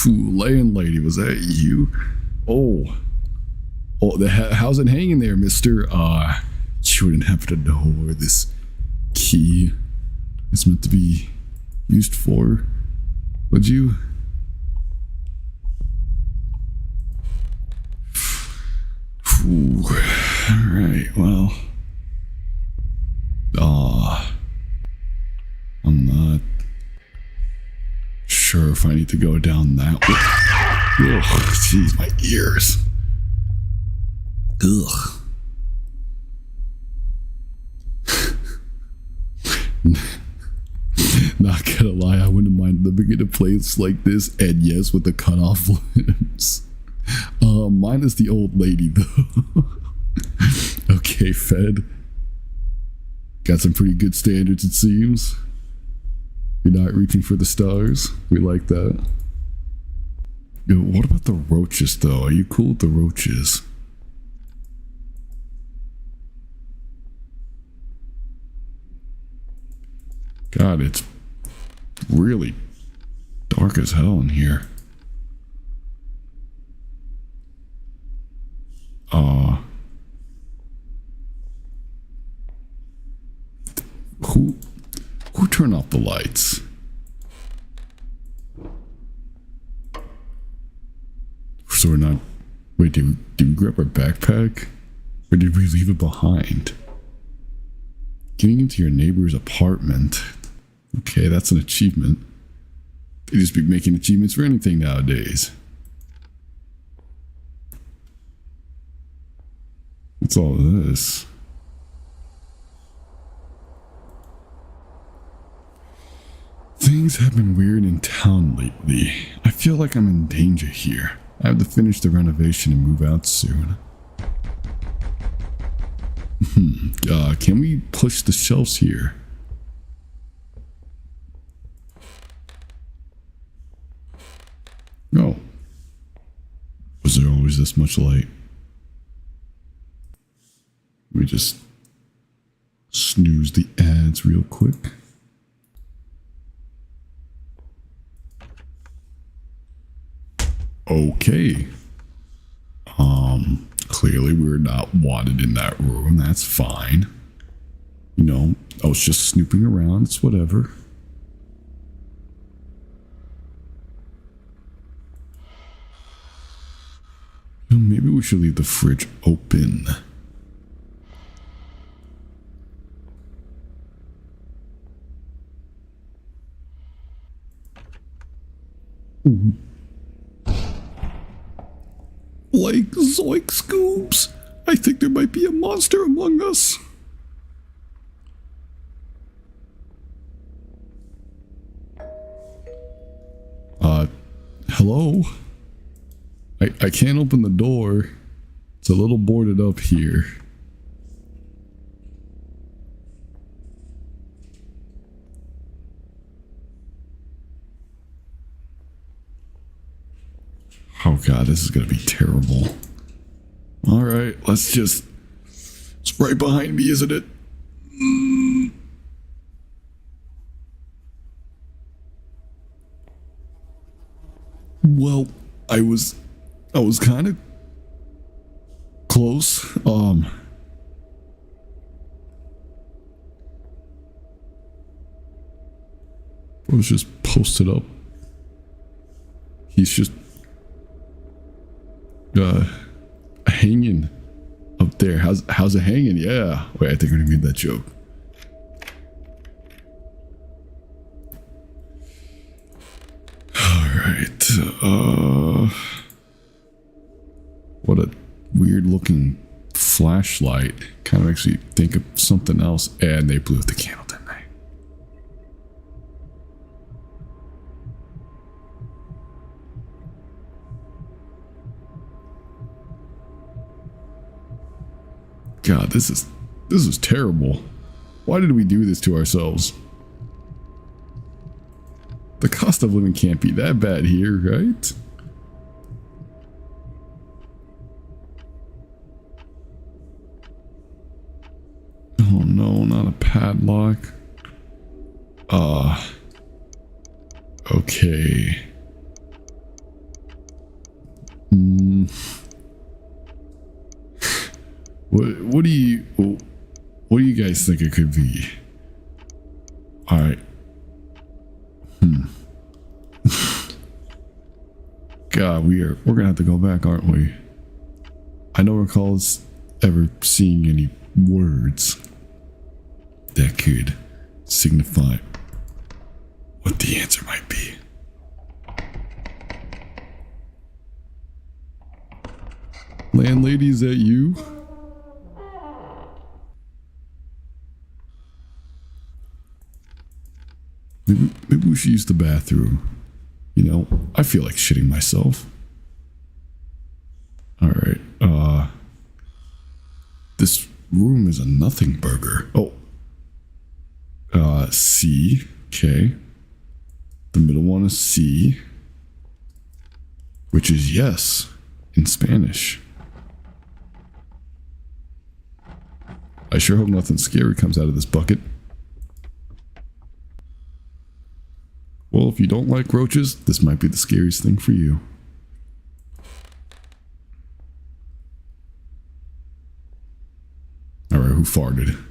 Landlady, was that you? Oh, how's it hanging there, mister? You wouldn't happen to know where this key is meant to be used for, would you? Alright, well. I'm not sure if I need to go down that way. Ugh, jeez, my ears. Ugh. Not gonna lie, I wouldn't mind living in a place like this, and yes, with the cut off limbs. Mine is the old lady though. Okay, Fed. Got some pretty good standards, it seems. You're not reaching for the stars. We like that. Yo, what about the roaches though? Are you cool with the roaches? God, it's really dark as hell in here. Who turned off the lights? So we're not... Wait, did we grab our backpack? Or did we leave it behind? Getting into your neighbor's apartment. Okay, that's an achievement. They just be making achievements for anything nowadays. What's all this? Things have been weird in town lately. I feel like I'm in danger here. I have to finish the renovation and move out soon. Can we push the shelves here? No. Was there always this much light. Let me just snooze the ads real quick. Okay. Clearly we're not wanted in that room. That's fine. You know, I was just snooping around. It's whatever. Maybe we should leave the fridge open. Like Zoink Scoops, I think there might be a monster among us. Hello? I can't open the door. It's a little boarded up here. Oh god, this is gonna be terrible. Alright, let's just... It's right behind me, isn't it? Well, I was kind of close. I was just posted up. He's just hanging up there. How's it hanging? Yeah. Wait, I think I made that joke. All right. What a weird looking flashlight. Kind of makes me think of something else. And they blew out the candle, didn't they? God, this is terrible. Why did we do this to ourselves? The cost of living can't be that bad here, right? Oh no, not a padlock. Okay. What do you guys think it could be? All right. God, we're gonna have to go back, aren't we? I don't recall us ever seeing any words that could signify what the answer might be. Landlady, is that you? Maybe we should use the bathroom. You know, I feel like shitting myself. Alright, this room is a nothing burger. Oh. C. Okay. The middle one is C. Which is yes in Spanish. I sure hope nothing scary comes out of this bucket. Well, if you don't like roaches, this might be the scariest thing for you. Alright, who farted?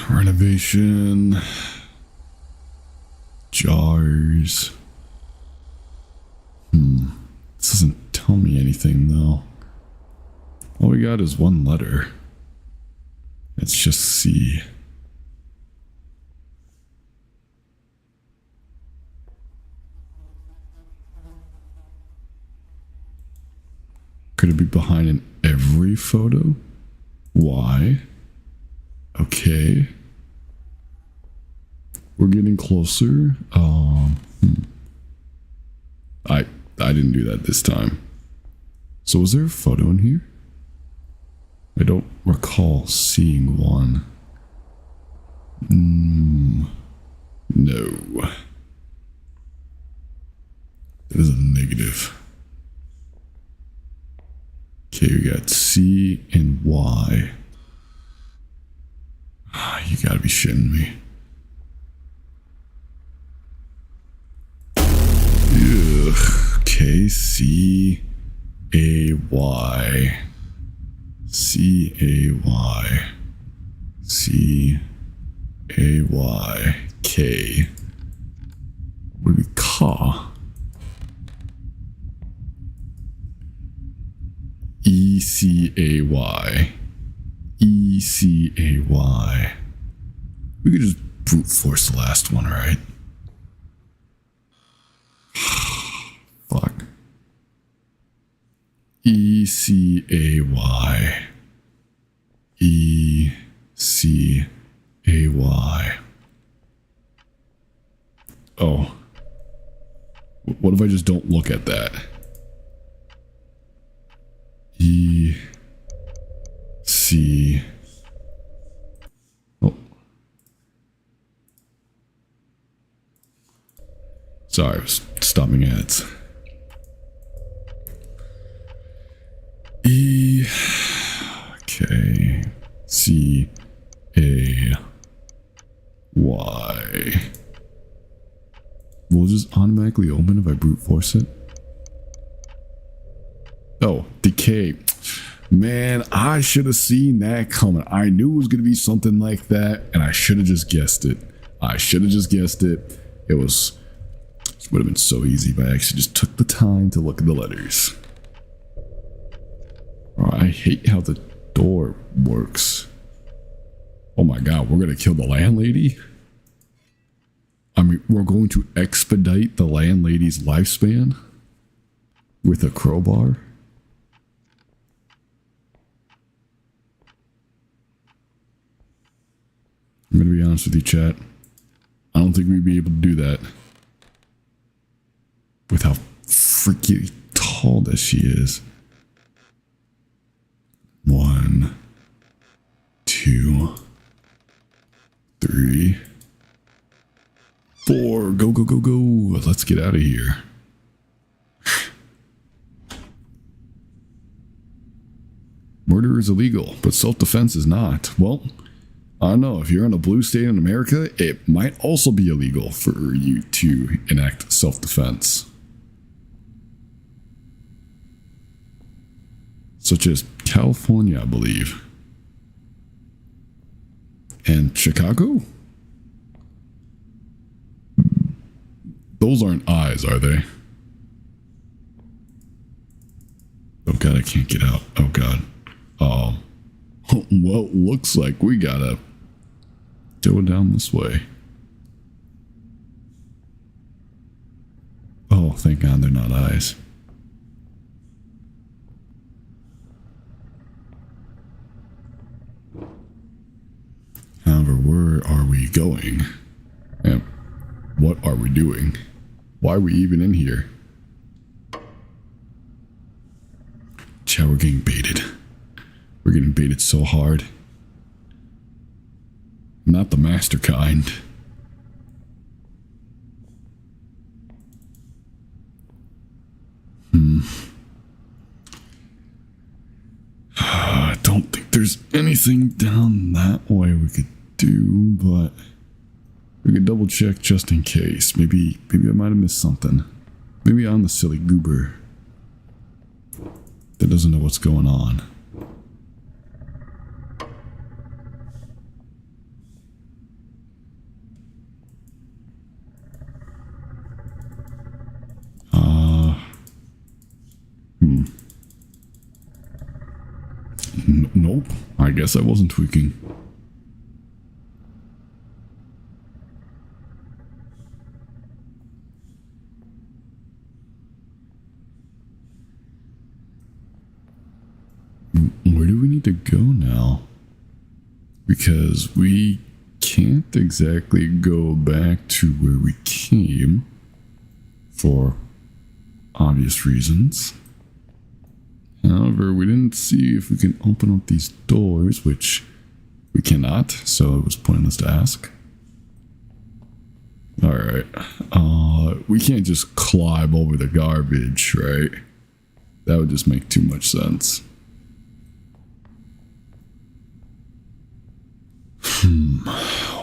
Renovation. Jars. This doesn't tell me anything, though. All we got is one letter. It's just C. Could it be behind in every photo? Why? Okay. We're getting closer. I didn't do that this time. So was there a photo in here? I don't recall seeing one. No. negative. Okay, we got C and Y. You gotta be shitting me. Ugh. Okay, C A Y. C A Y. C A Y K. Would be Ka. E C A Y. E C A Y. We could just brute force the last one, right? Fuck. E C A Y. E C A Y. Oh. What if I just don't look at that? E C. Oh. Sorry, I was stopping ads. E. Okay. C A Y. Will it just automatically open if I brute force it? Oh, decay. Man, I should have seen that coming. I knew it was going to be something like that, and I should have just guessed it. It would have been so easy, but I actually just took the time to look at the letters. Oh, I hate how the door works. Oh my god, we're going to kill the landlady? I mean, we're going to expedite the landlady's lifespan with a crowbar? I'm going to be honest with you, chat. I don't think we'd be able to do that with how freaking tall that she is. 1, 2, 3, 4. Go, go, go, go. Let's get out of here. Murder is illegal, but self-defense is not. Well, I don't know. If you're in a blue state in America, it might also be illegal for you to enact self-defense. Such as California, I believe. And Chicago? Those aren't eyes, are they? Oh god, I can't get out. Oh god. Oh. Well, looks like we gotta go down this way. Oh, thank god they're not eyes. However, where are we going? And what are we doing? Why are we even in here? Chat, we're getting baited. We're getting baited so hard. Not the master kind. I don't think there's anything down that way we could do, but we could double check just in case. Maybe I might have missed something. Maybe I'm the silly goober that doesn't know what's going on. Nope. I guess I wasn't tweaking. Where do we need to go now? Because we can't exactly go back to where we came for obvious reasons. However, we didn't see if we can open up these doors, which we cannot, so it was pointless to ask. Alright. We can't just climb over the garbage, right? That would just make too much sense.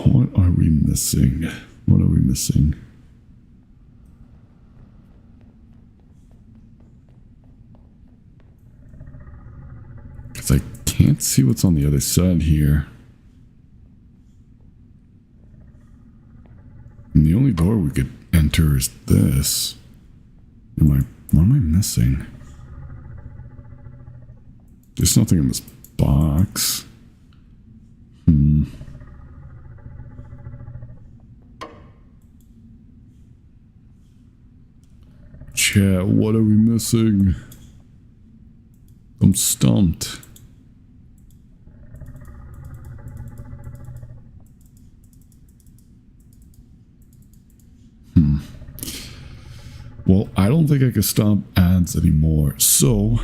What are we missing? What are we missing? Because I can't see what's on the other side here. And the only door we could enter is this. What am I missing? There's nothing in this box. Chat, what are we missing? I'm stumped. Well, I don't think I can stop ads anymore. So,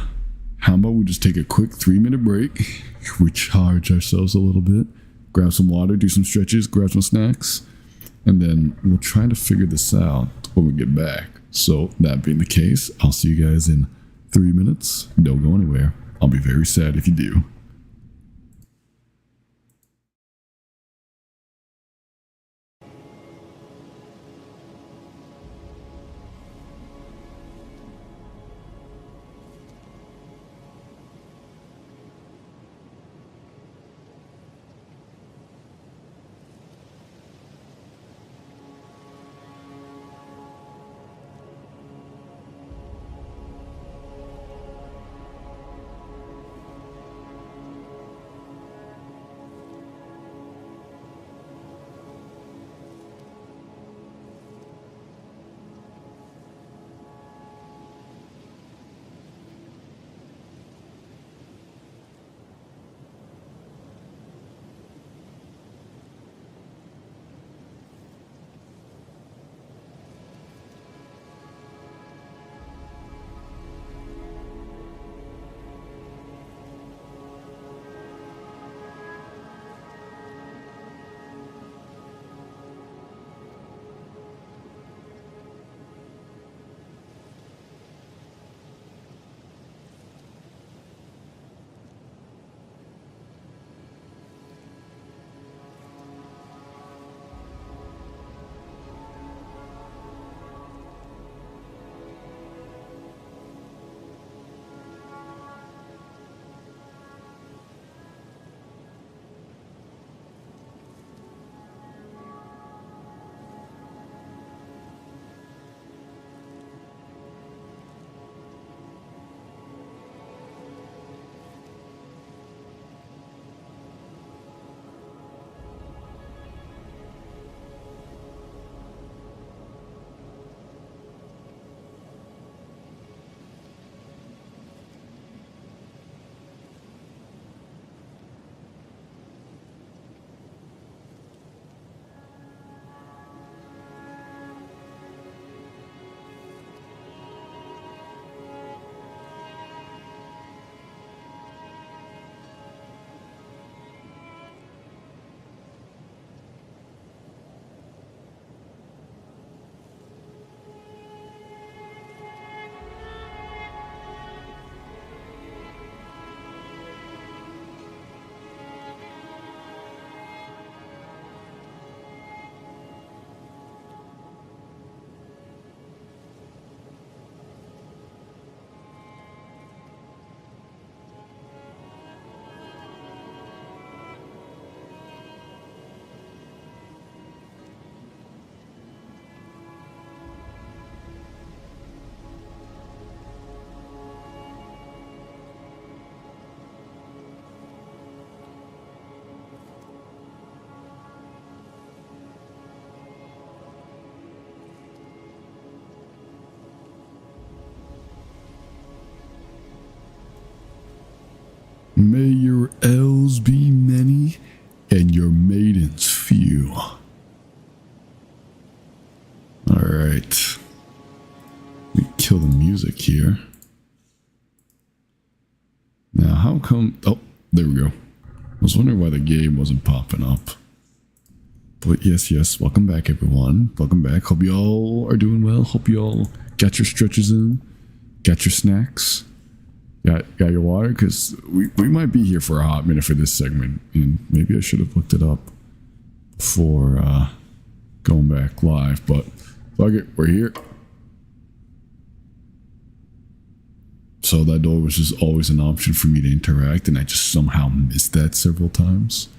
how about we just take a quick 3-minute break, recharge ourselves a little bit, grab some water, do some stretches, grab some snacks, and then we'll try to figure this out when we get back. So, that being the case, I'll see you guys in 3 minutes. Don't go anywhere. I'll be very sad if you do. May your elves be many and your maidens few. Alright. Let me kill the music here. Now, how come... Oh, there we go. I was wondering why the game wasn't popping up. But yes, welcome back, everyone. Welcome back. Hope you all are doing well. Hope you all got your stretches in, got your snacks, got your water, because we might be here for a hot minute for this segment, and maybe I should have looked it up before going back live, but fuck it, we're here. So that door was just always an option for me to interact, and I just somehow missed that several times.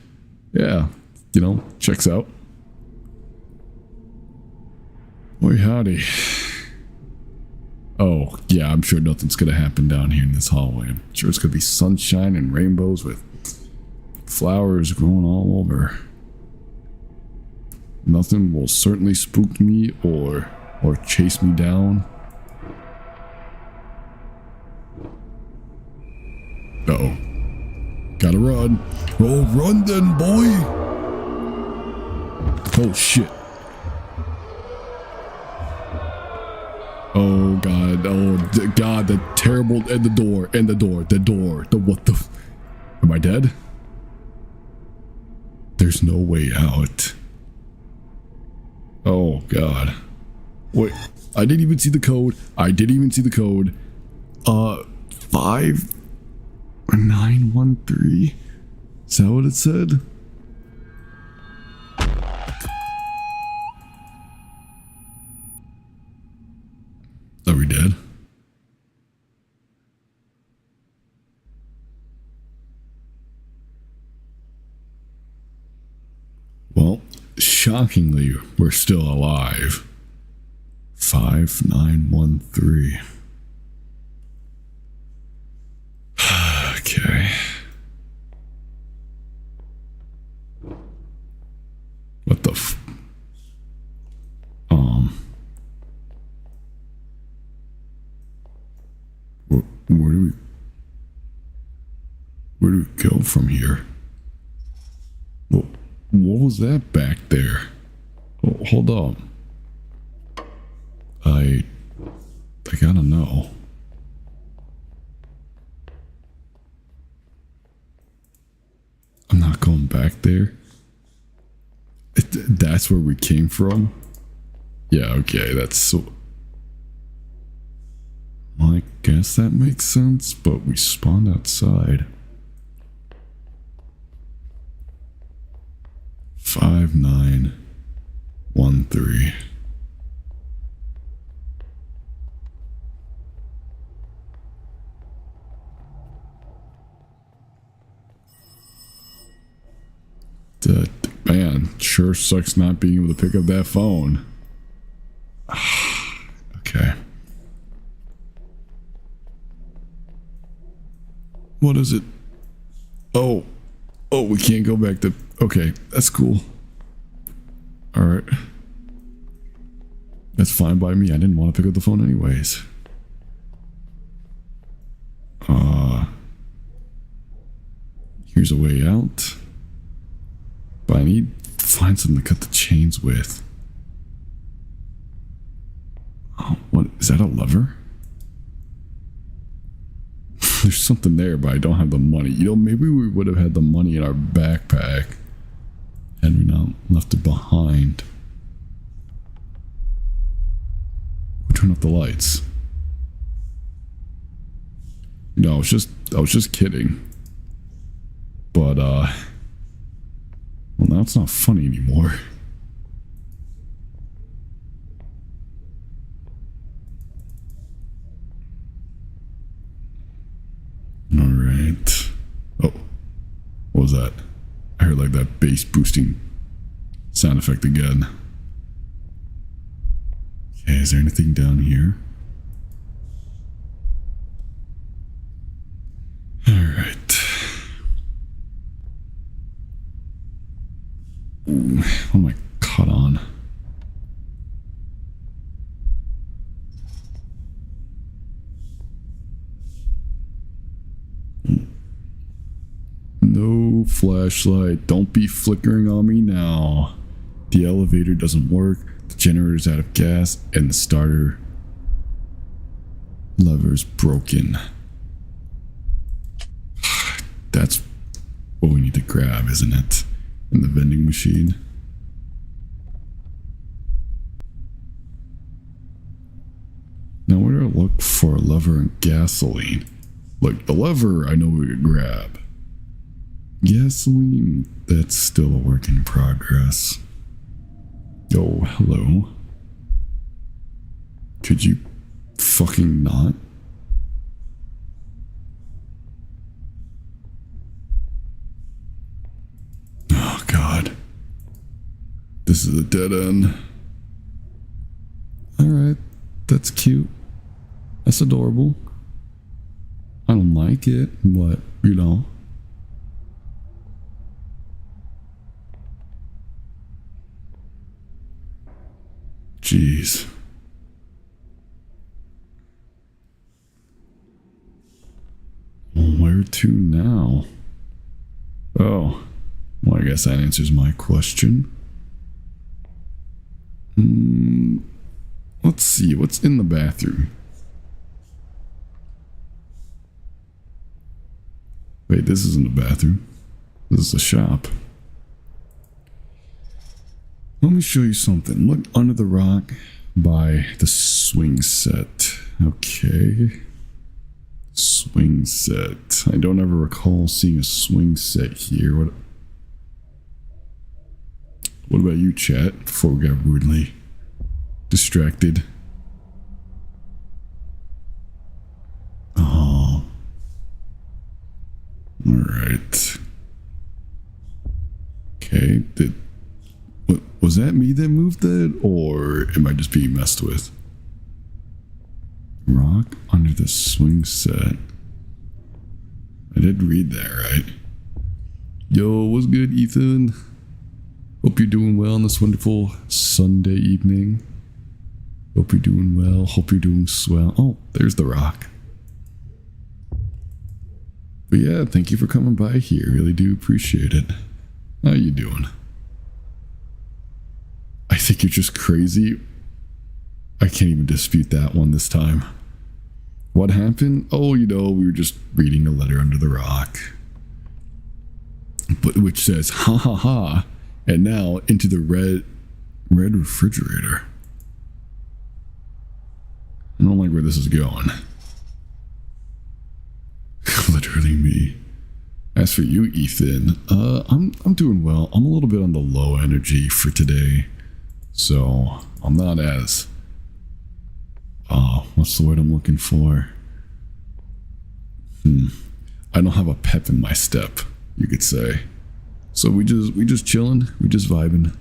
Yeah, you know, checks out. Boy, howdy. Oh, yeah, I'm sure nothing's gonna happen down here in this hallway. I'm sure it's gonna be sunshine and rainbows with flowers growing all over. Nothing will certainly spook me or chase me down. Uh-oh. Gotta run. Oh, run then, boy! Oh, shit. Oh, God. Oh, God, the terrible... And the door. The what the... Am I dead? There's no way out. Oh, God. Wait. I didn't even see the code. 5913? Is that what it said? Are we dead? Well, shockingly, we're still alive. 5913. Okay. What the where do we go from here? What was that back there? Oh, hold on. I gotta know. I'm not going back there. That's where we came from? Yeah, okay, that's so... Well, I guess that makes sense, but we spawned outside. 5913. Man, sure sucks not being able to pick up that phone. Okay. What is it? Oh, we can't go back to... Okay, that's cool. Alright. That's fine by me. I didn't want to pick up the phone anyways. Here's a way out. But I need to find something to cut the chains with. Oh, what? Is that a lever? There's something there, but I don't have the money. You know, maybe we would have had the money in our backpack had we not left it behind. We'll turn off the lights. No, I was just kidding. But, well, now it's not funny anymore. Alright. Oh. What was that? I heard like that bass boosting sound effect again. Okay, is there anything down here? Alright. Ooh, what am I caught on? No flashlight. Don't be flickering on me now. The elevator doesn't work. The generator's out of gas, and the starter lever's broken. That's what we need to grab, isn't it? In the vending machine. for a lever and gasoline. Like, the lever I know we could grab. Gasoline, that's still a work in progress. Oh, hello. Could you fucking not? Oh, God. This is a dead end. Alright, that's cute. That's adorable. I don't like it, but, you know. Jeez. Where to now? Oh. Well, I guess that answers my question. Let's see. What's in the bathroom? Wait, this isn't a bathroom. This is a shop. Let me show you something. Look under the rock by the swing set. Okay. Swing set. I don't ever recall seeing a swing set here. What about you, chat? Before we got rudely distracted. Oh. Alright. Okay. Was that me that moved that? Or am I just being messed with? Rock under the swing set. I did read that, right? Yo, what's good, Ethan? Hope you're doing well on this wonderful Sunday evening. Hope you're doing well. Hope you're doing swell. Oh, there's the rock. But yeah, thank you for coming by here. Really do appreciate it. How you doing? I think you're just crazy. I can't even dispute that one this time. What happened? Oh, you know, we were just reading a letter under the rock. But which says, ha ha ha, and now into the red refrigerator. I don't like where this is going. Literally me. As for you, Ethan, I'm doing well. I'm a little bit on the low energy for today. So, I'm not as... what's the word I'm looking for? I don't have a pep in my step, you could say. So we just chilling, we just vibing.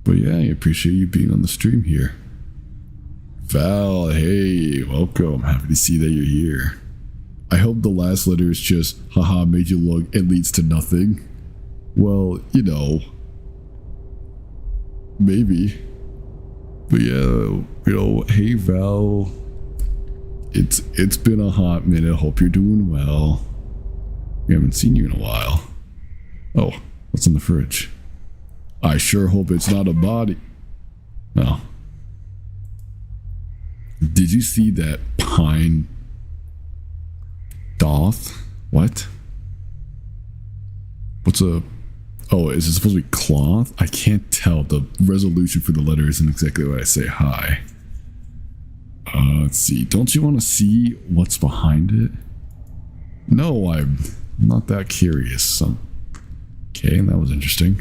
But yeah, I appreciate you being on the stream here. Val, hey, welcome. Happy to see that you're here. I hope the last letter is just, haha, made you look, it leads to nothing. Well, you know, maybe. But yeah, you know, hey Val, it's been a hot minute. Hope you're doing well. We haven't seen you in a while. Oh, what's in the fridge? I sure hope it's not a body. No. Did you see that pine doth? What? What's a... Oh, is it supposed to be cloth? I can't tell. The resolution for the letter isn't exactly what I say. Hi. Let's see. Don't you want to see what's behind it? No, I'm not that curious. Okay, that was interesting.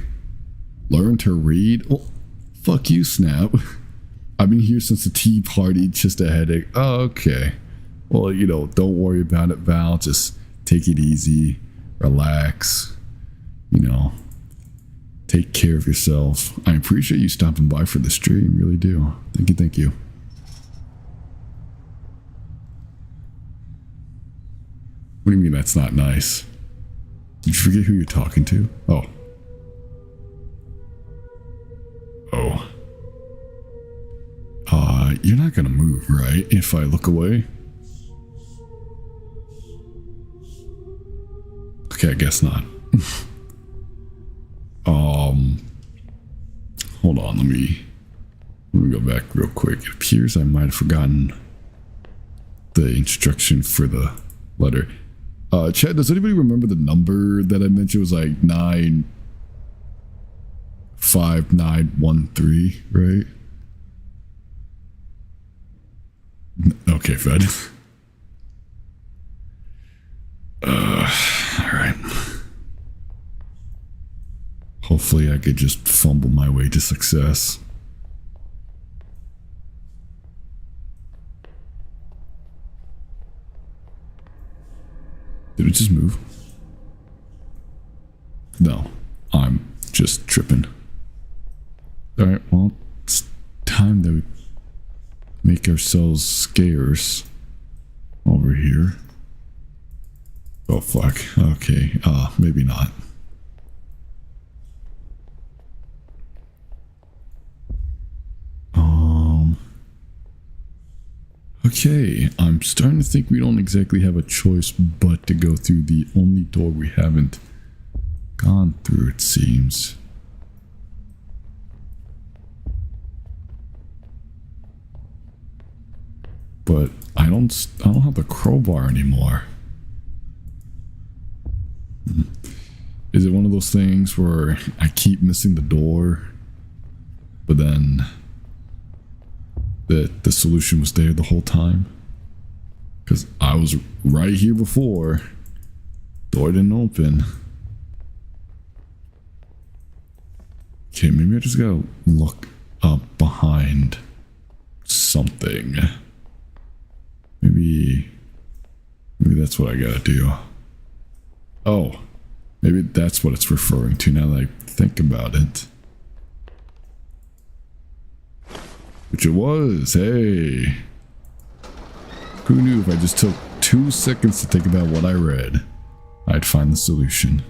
Learn to read? Oh, fuck you, Snap. I've been here since the tea party, just a headache. Oh, okay. Well, you know, don't worry about it, Val. Just take it easy. Relax. You know, take care of yourself. I appreciate you stopping by for the stream. Really do. Thank you, thank you. What do you mean that's not nice? Did you forget who you're talking to? Oh. Oh. You're not gonna move, right? If I look away? Okay, I guess not. Hold on, let me go back real quick. It appears I might have forgotten the instruction for the letter. Chat, does anybody remember the number that I mentioned? It was like 95913, right? Okay, Fed. Alright. Hopefully I could just fumble my way to success. Did it just move? No, I'm just tripping. Alright, well, it's time to make ourselves scarce over here. Oh, fuck. Okay, maybe not. Okay, I'm starting to think we don't exactly have a choice but to go through the only door we haven't gone through, it seems. But I don't have the crowbar anymore. Is it one of those things where I keep missing the door, but then the solution was there the whole time? Because I was right here before. Door didn't open. Okay, maybe I just gotta look up behind something. Maybe that's what I gotta do. Oh, maybe that's what it's referring to now that I think about it. Which it was, hey. Who knew if I just took 2 seconds to think about what I read, I'd find the solution.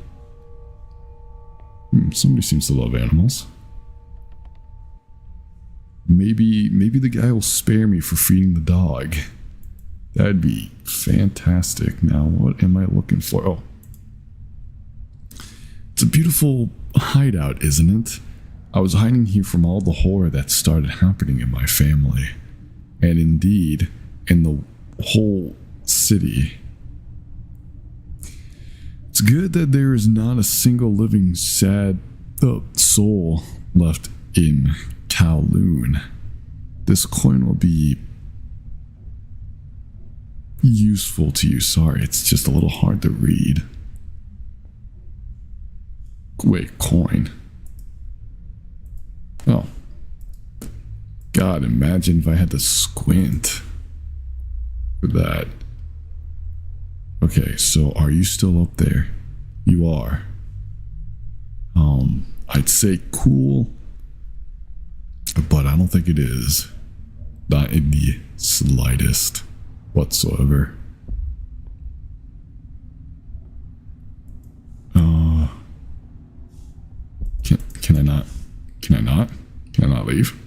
Somebody seems to love animals. Maybe the guy will spare me for feeding the dog. That'd be fantastic. Now, what am I looking for? Oh. It's a beautiful hideout, isn't it? I was hiding here from all the horror that started happening in my family. And indeed, in the whole city. It's good that there is not a single living sad soul left in Kowloon. This coin will be useful to you. Sorry, it's just a little hard to read. Wait, coin. Oh. God, imagine if I had to squint for that. Okay, so are you still up there? You are. I'd say cool, but I don't think it is. Not in the slightest whatsoever. Can I not leave?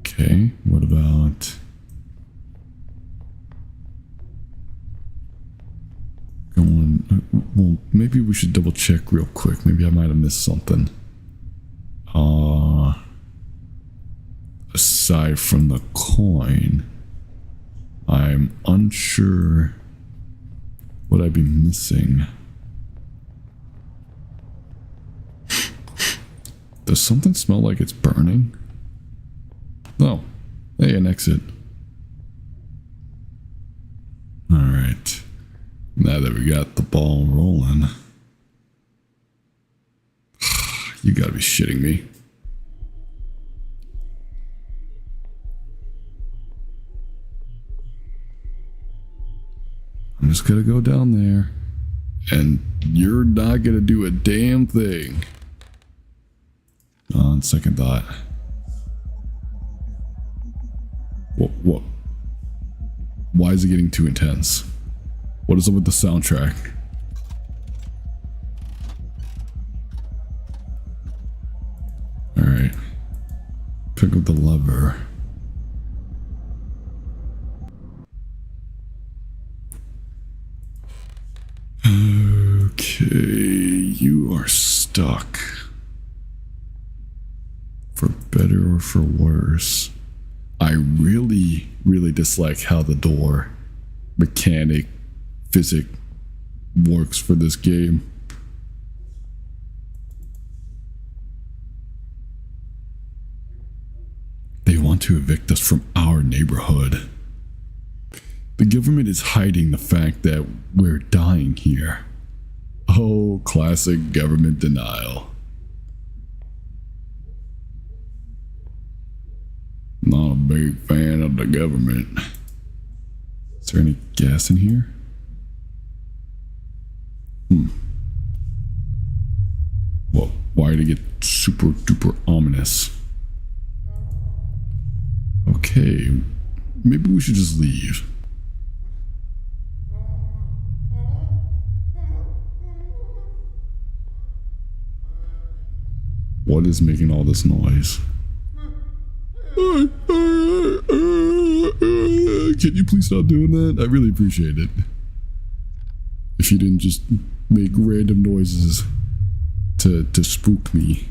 Okay, what about going? Well, maybe we should double check real quick. Maybe I might have missed something. Aside from the coin, I'm unsure what I'd be missing. Does something smell like it's burning? Oh, hey, an exit. Alright. Now that we got the ball rolling. You gotta be shitting me. I'm just gonna go down there, and you're not gonna do a damn thing. On second thought. What? Why is it getting too intense? What is up with the soundtrack? Alright. Pick up the lever. Okay, you are stuck. For better or for worse. I really dislike how the door mechanic physic works for this game. They want to evict us from our neighborhood. The government is hiding the fact that we're dying here. Oh, classic government denial. Not a big fan of the government. Is there any gas in here? Well, why did it get super duper ominous? Okay, maybe we should just leave. What is making all this noise? Can you please stop doing that? I really appreciate it. If you didn't just make random noises to spook me.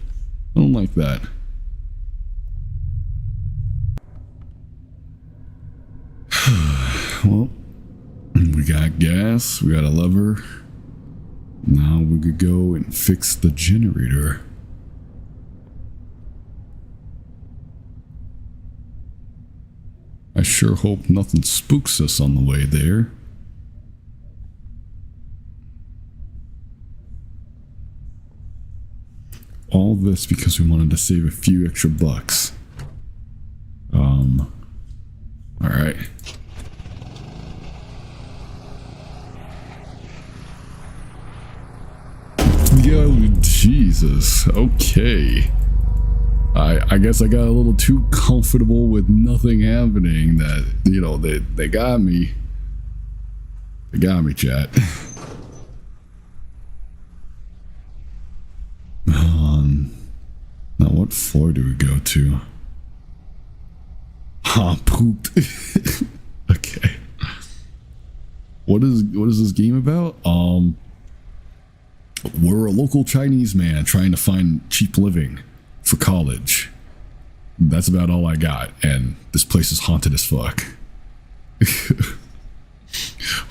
I don't like that. Well, we got gas, we got a lever. Now we could go and fix the generator. I sure hope nothing spooks us on the way there. All this because we wanted to save a few extra bucks. Alright. Yo, Jesus. Okay. I guess I got a little too comfortable with nothing happening that, you know, they got me. They got me, chat. Now what floor do we go to? Ah, pooped. Okay. What is this game about? We're a local Chinese man trying to find cheap living for college. That's about all I got, and this place is haunted as fuck.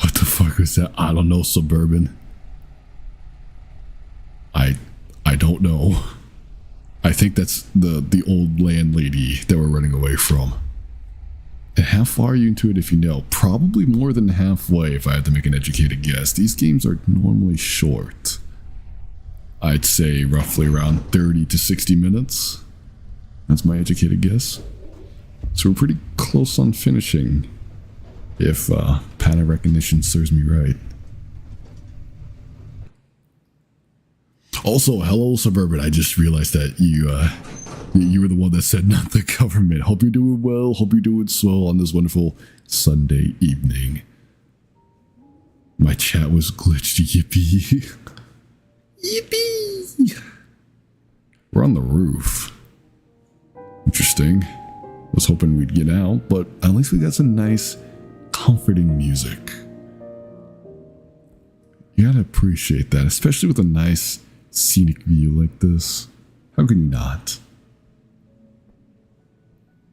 What the fuck was that? I don't know, Suburban. I don't know. I think that's the old landlady that we're running away from. And how far are you into it if you know? Probably more than halfway if I had to make an educated guess. These games are normally short. I'd say roughly around 30 to 60 minutes. That's my educated guess. So we're pretty close on finishing, if pattern recognition serves me right. Also, hello Suburban, I just realized that you were the one that said not the government. Hope you're doing well, hope you're doing swell on this wonderful Sunday evening. My chat was glitched, yippee. Yippee! We're on the roof. Interesting. Was hoping we'd get out, but at least we got some nice, comforting music. You gotta appreciate that, especially with a nice, scenic view like this. How can you not?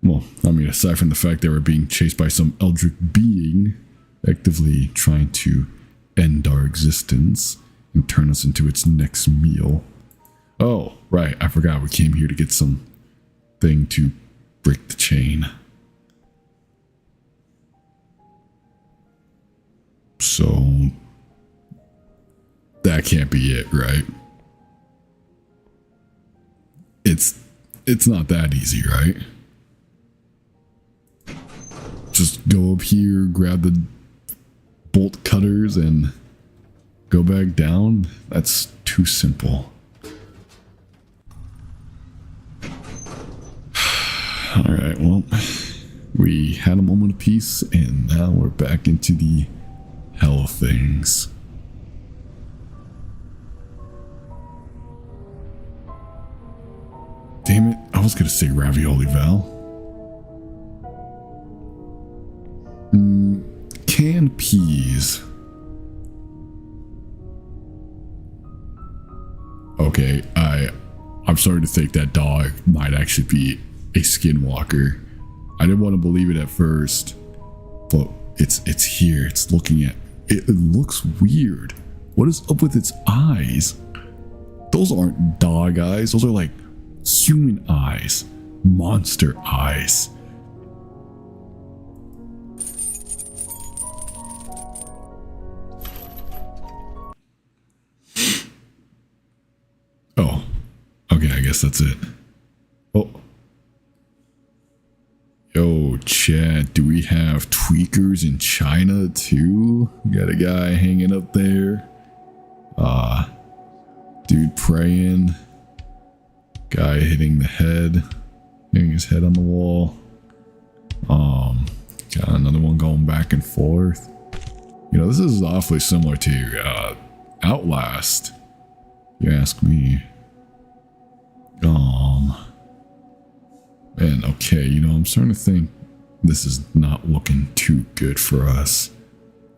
Well, I mean, aside from the fact that we're being chased by some eldritch being, actively trying to end our existence and turn us into its next meal. Oh, right, I forgot we came here to get some thing to break the chain. So that can't be it, right? It's not that easy, right? Just go up here, grab the bolt cutters and go back down. That's too simple. Alright, well, we had a moment of peace and now we're back into the hell of things. Damn it, I was gonna say ravioli Val. Canned peas. Okay, I'm starting to think that dog might actually be a skinwalker. I didn't want to believe it at first, but it's here. It's looking at it. It looks weird. What is up with its eyes? Those aren't dog eyes. Those are like human eyes, monster eyes. guess that's it. Oh. Yo, chat, do we have tweakers in China too? We got a guy hanging up there. Dude praying. Guy hitting the head. Hitting his head on the wall. Got another one going back and forth. You know, this is awfully similar to Outlast. You ask me. Man, okay, you know, I'm starting to think this is not looking too good for us.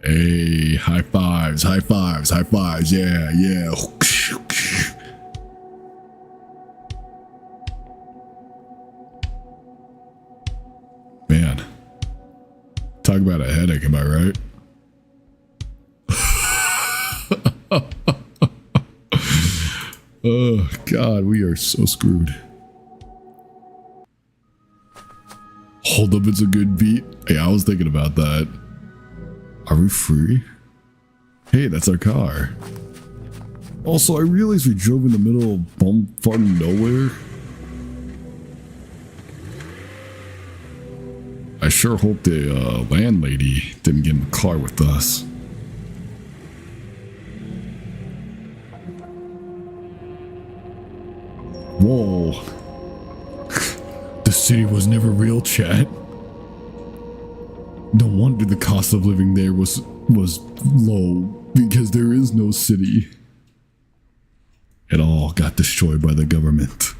Hey, high fives, high fives, high fives, yeah, yeah. Man, talk about a headache, am I right? Oh, God, we are so screwed. Hold up, it's a good beat. Hey, I was thinking about that. Are we free? Hey, that's our car. Also, I realized we drove in the middle of bumfuck nowhere. I sure hope the landlady didn't get in the car with us. Whoa. The city was never real, chat. No wonder the cost of living there was low, because there is no city. It all got destroyed by the government.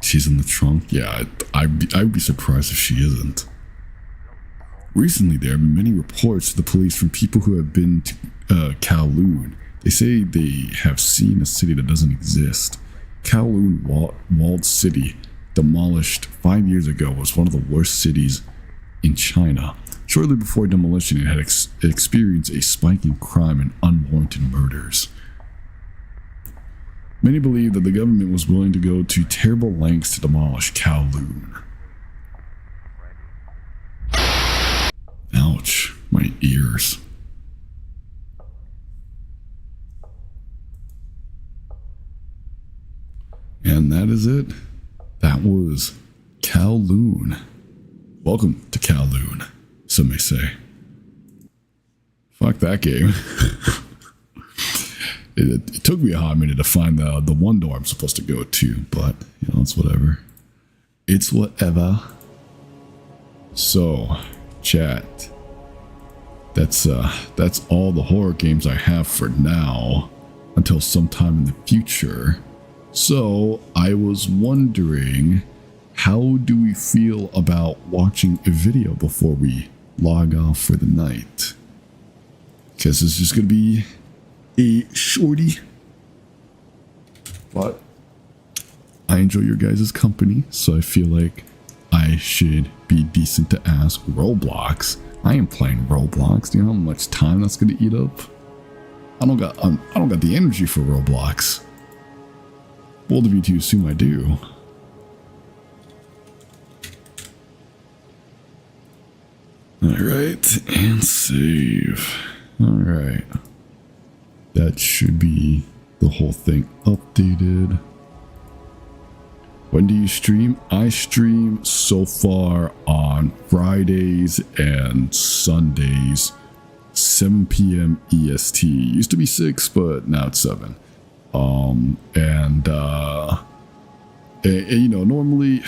She's in the trunk? Yeah, I'd be surprised if she isn't. Recently, there have been many reports to the police from people who have been to Kowloon. They say they have seen a city that doesn't exist. Kowloon walled city, demolished 5 years ago, was one of the worst cities in China. Shortly before demolition, it had experienced a spike in crime and unwarranted murders. Many believe that the government was willing to go to terrible lengths to demolish Kowloon. Ouch, my ears. And that is it. That was Kowloon. Welcome to Kowloon, some may say. Fuck that game. It took me a hot minute to find the one door I'm supposed to go to, but, you know, it's whatever. It's whatever. So, chat. That's all the horror games I have for now, until sometime in the future. So, I was wondering, how do we feel about watching a video before we log off for the night? Because it's just going to be a shorty. But I enjoy your guys' company, so I feel like I should be decent to ask. Roblox? I am playing Roblox. Do you know how much time that's going to eat up? I don't got the energy for Roblox. Bold of you to assume I do. Alright, and save. Alright. That should be the whole thing updated. When do you stream? I stream so far on Fridays and Sundays, 7 p.m. EST. Used to be 6, but now it's 7. You know, normally,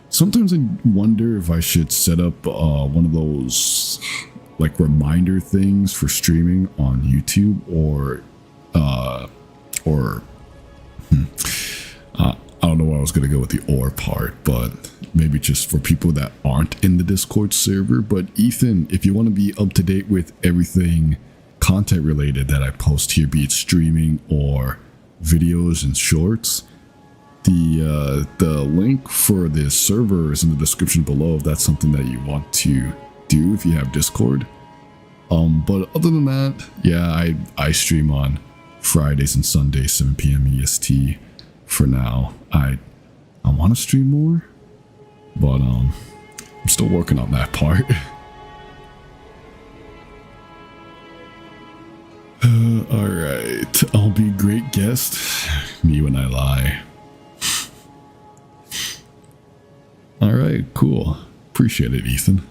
sometimes I wonder if I should set up one of those like reminder things for streaming on YouTube, I don't know why I was going to go with the or part, but maybe just for people that aren't in the Discord server. But Ethan, if you want to be up to date with everything content related that I post here, be it streaming or videos and shorts, the link for the server is in the description below if that's something that you want to do if you have Discord. But other than that, yeah, I stream on Fridays and Sundays, 7 p.m. EST for now. I want to stream more, but I'm still working on that part. Alright, I'll be great guest. Me when I lie. All right, cool. Appreciate it, Ethan.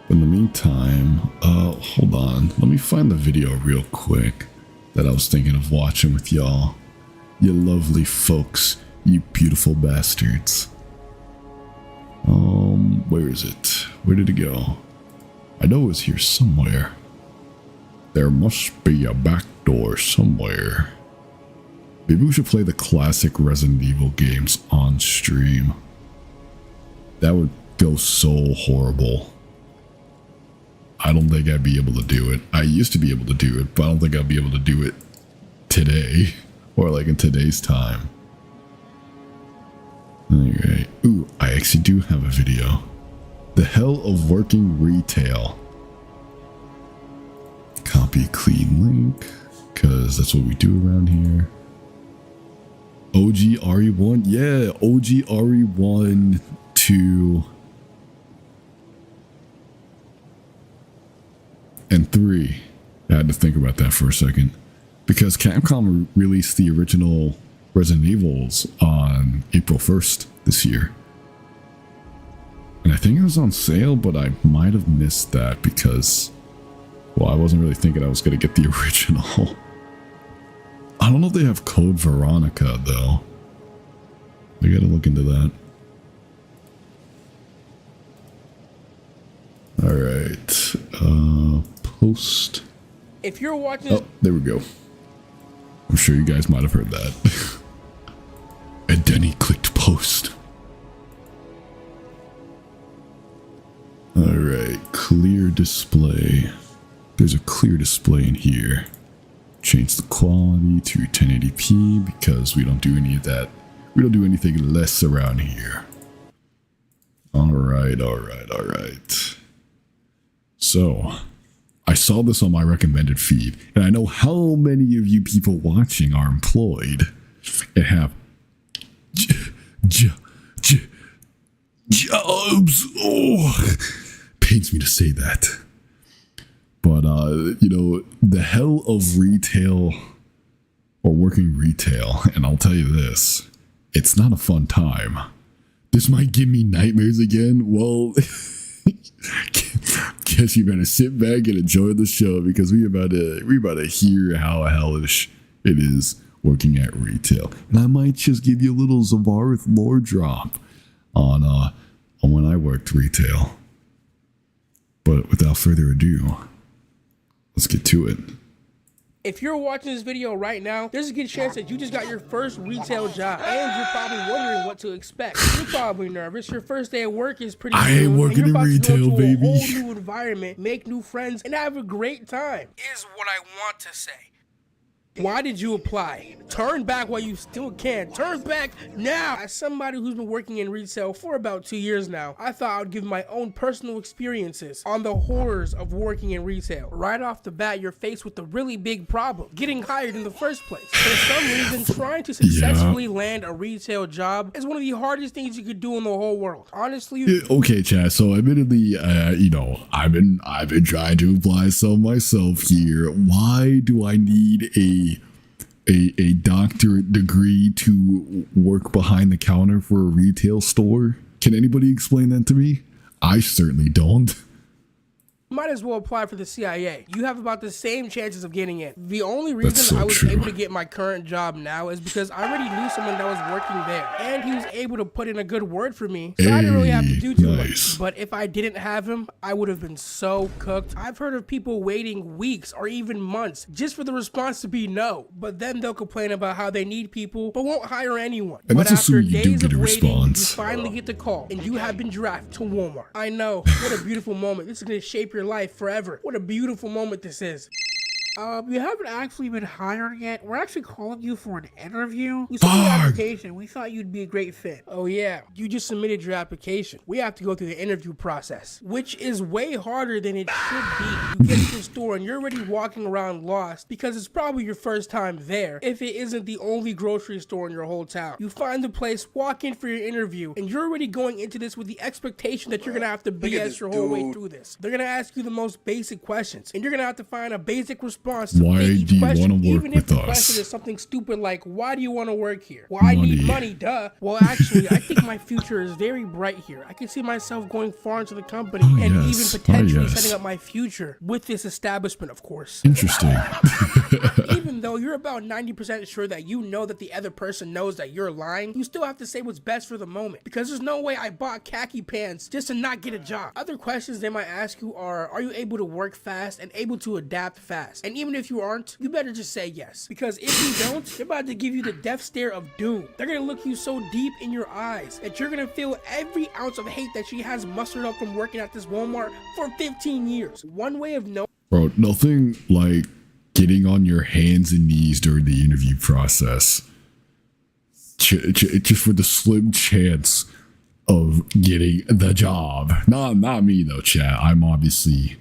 In the meantime, hold on. Let me find the video real quick that I was thinking of watching with y'all. You lovely folks. You beautiful bastards. Where is it? Where did it go? I know it was here somewhere. There must be a back door somewhere. Maybe we should play the classic Resident Evil games on stream. That would go so horrible. I don't think I'd be able to do it. I used to be able to do it, but I don't think I'll be able to do it today. Or like in today's time. Alright. Ooh, I actually do have a video. The hell of working retail. Copy clean link. Because that's what we do around here. OG RE1. Yeah, OG RE1 2 and 3. I had to think about that for a second. Because Capcom released the original Resident Evils on April 1st this year. And I think it was on sale, but I might have missed that because, well, I wasn't really thinking I was going to get the original. I don't know if they have Code Veronica, though. I gotta look into that. Alright. Post. If you're watching... Oh, there we go. I'm sure you guys might have heard that. And then he clicked post. Alright, clear display. There's a clear display in here. Change the quality to 1080p because we don't do any of that. We don't do anything less around here. Alright. So, I saw this on my recommended feed, and I know how many of you people watching are employed and have jobs. Oh, pains me to say that. But, you know, the hell of retail or working retail, and I'll tell you this, it's not a fun time. This might give me nightmares again. Well, guess you better sit back and enjoy the show because we about to hear how hellish it is working at retail. And I might just give you a little Xevarith lore drop on when I worked retail. But without further ado, let's get to it. If you're watching this video right now, there's a good chance that you just got your first retail job, and you're probably wondering what to expect. You're probably nervous. Your first day at work is pretty soon, I ain't working in retail, baby. A whole new environment, make new friends, and have a great time. Is what I want to say. Why did you apply? Turn back while you still can. Turn back now. As somebody who's been working in retail for about 2 years now, I thought I would give my own personal experiences on the horrors of working in retail. Right off the bat, you're faced with a really big problem, getting hired in the first place. For some reason, trying to successfully land a retail job is one of the hardest things you could do in the whole world. Honestly, okay, Chad. So admittedly, you know, I've been trying to apply some myself here. Why do I need a doctorate degree to work behind the counter for a retail store? Can anybody explain that to me? I certainly don't. might as well apply for the CIA. You have about the same chances of getting in. The only reason So I was true. able to get my current job now is because I already knew someone that was working there, and he was able to put in a good word for me, so I didn't really have to do too much. But if I didn't have him, I would have been so cooked. I've heard of people waiting weeks or even months just for the response to be no, but then they'll complain about how they need people but won't hire anyone. And But that's after assuming you do days get of a waiting, you response. finally get the call, and you have been drafted to Walmart. I know, what a beautiful moment. This is gonna shape your life forever. What a beautiful moment this is. You haven't actually been hired yet. We're actually calling you for an interview. We saw your application. We thought you'd be a great fit. Oh yeah, you just submitted your application. We have to go through the interview process, which is way harder than it should be. You get to the store and you're already walking around lost because it's probably your first time there, if it isn't the only grocery store in your whole town. You find the place, walk in for your interview, and you're already going into this with the expectation that you're gonna have to BS your whole way through this. They're gonna ask you the most basic questions, and you're gonna have to find a basic response to each question, even if the question is something stupid like, why do you want to work here? Well, I need money, duh. Well, actually, I think my future is very bright here. I can see myself going far into the company and even potentially setting up my future with this establishment, of course. Interesting. Even though you're about 90% sure that you know that the other person knows that you're lying, you still have to say what's best for the moment, because there's no way I bought khaki pants just to not get a job. Other questions they might ask you are you able to work fast and able to adapt fast? And even if you aren't, you better just say yes, because if you don't, they're about to give you the death stare of doom. They're gonna look you so deep in your eyes that you're gonna feel every ounce of hate that she has mustered up from working at this Walmart for 15 years. One way of knowing, bro, nothing like getting on your hands and knees during the interview process just for the slim chance of getting the job. Not me though, chat. I'm obviously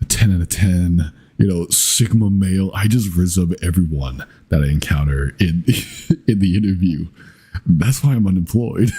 a 10 out of 10, Sigma male. I just rizz up everyone that I encounter in the interview. That's why I'm unemployed.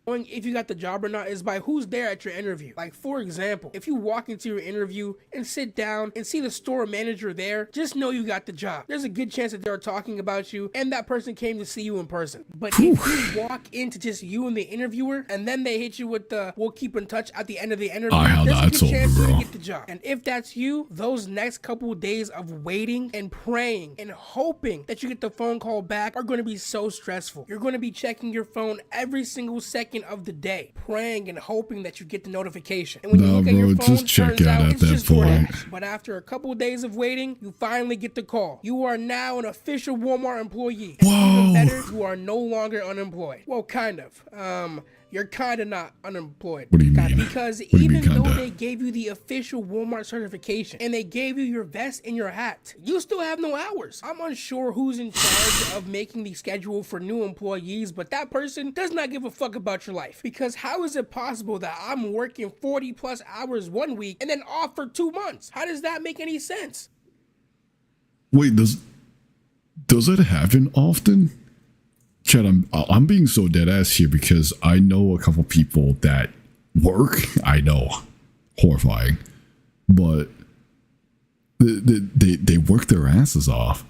if you got the job or not is by who's there at your interview. Like, for example, if you walk into your interview and sit down and see the store manager there, just know you got the job. There's a good chance that they're talking about you and that person came to see you in person. But if you walk into just you and the interviewer and then they hit you with the "we'll keep in touch" at the end of the interview, there's a good chance you get the job. And if that's you, those next couple of days of waiting and praying and hoping that you get the phone call back are going to be so stressful. You're going to be checking your phone every single second of the day, praying and hoping that you get the notification. And when you look at your phone, just check turns out at it's that just point. DoorDash. But after a couple of days of waiting, you finally get the call. You are now an official Walmart employee. And even better, you are no longer unemployed. Well, kind of. You're kind of not unemployed. What do you mean? Because even though they gave you the official Walmart certification and they gave you your vest and your hat, you still have no hours. I'm unsure who's in charge of making the schedule for new employees, but that person does not give a fuck about your life. Because how is it possible that I'm working 40 plus hours one week and then off for 2 months? How does that make any sense? Wait, does that happen often? Chad, I'm being so dead ass here because I know a couple people that work. I know, horrifying, but they work their asses off,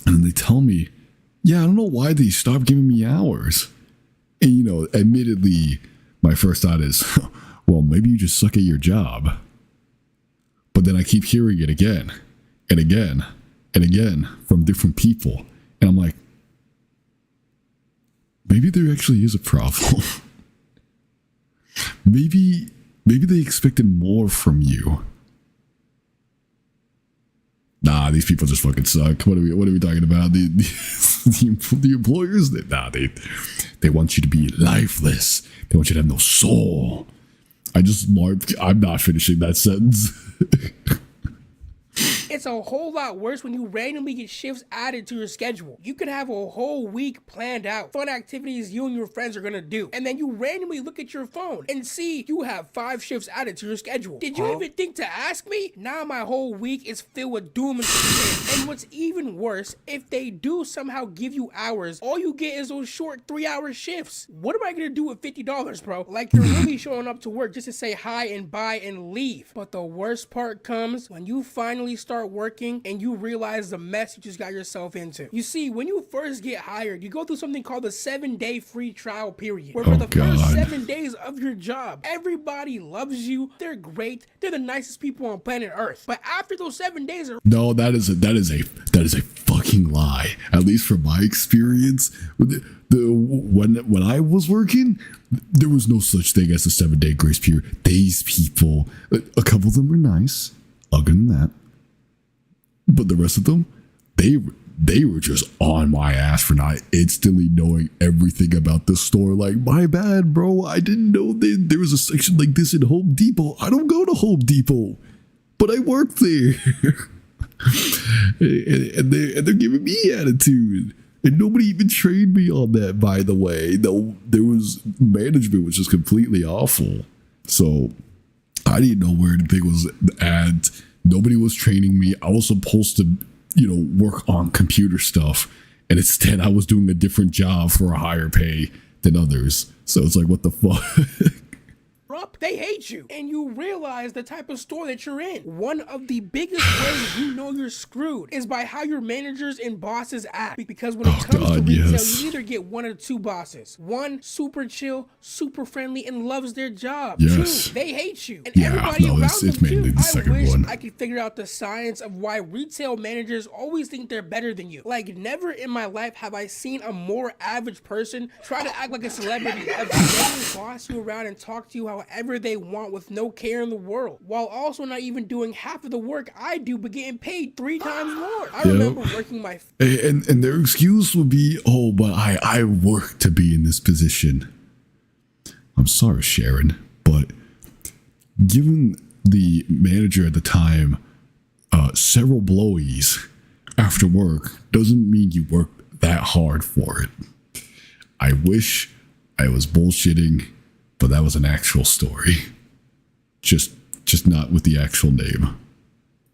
and then they tell me, "Yeah, I don't know why they stopped giving me hours." And admittedly, my first thought is, "Well, maybe you just suck at your job." But then I keep hearing it again and again and again from different people, and I'm like, maybe there actually is a problem. maybe they expected more from you. Nah, these people just fucking suck. What are we talking about? The employers? They want you to be lifeless. They want you to have no soul. I'm not finishing that sentence. It's a whole lot worse when you randomly get shifts added to your schedule. You could have a whole week planned out, fun activities you and your friends are gonna do, and then you randomly look at your phone and see you have 5 shifts added to your schedule. Did you even think to ask me? Now my whole week is filled with doom and despair. And what's even worse, if they do somehow give you hours, all you get is those short 3-hour shifts. What am I gonna do with $50, bro? Like, you're really showing up to work just to say hi and bye and leave. But the worst part comes when you finally start working and you realize the mess you just got yourself into. You see, when you first get hired, you go through something called the 7-day free trial period, where for the first 7 days of your job, everybody loves you, they're great, they're the nicest people on planet Earth. But after those 7 days are— No, that is a fucking lie. At least from my experience, when I was working, there was no such thing as a 7-day grace period. These people, a couple of them were nice, other than that. But the rest of them, they were just on my ass for not instantly knowing everything about the store. Like, my bad, bro. I didn't know there was a section like this in Home Depot. I don't go to Home Depot. but I work there. and they're giving me attitude. And nobody even trained me on that, by the way. No, there was management, which is completely awful. So I didn't know where anything was at. Nobody was training me. I was supposed to, work on computer stuff. And instead I was doing a different job for a higher pay than others. So it's like, what the fuck? They hate you, and you realize the type of store that you're in. One of the biggest ways you know you're screwed is by how your managers and bosses act. Because when it comes to retail, you either get one or two bosses. One, super chill, super friendly, and loves their job. Yes. Two, they hate you, and everybody around them too. I wish I could figure out the science of why retail managers always think they're better than you. Like, never in my life have I seen a more average person try to act like a celebrity every day, boss you around and talk to you however they want with no care in the world, while also not even doing half of the work I do but getting paid 3 times more. I remember working my and their excuse would be, oh, but I work to be in this position. I'm sorry, Sharon, but given the manager at the time several blowies after work doesn't mean you worked that hard for it. I wish I was bullshitting, but that was an actual story. Just not with the actual name.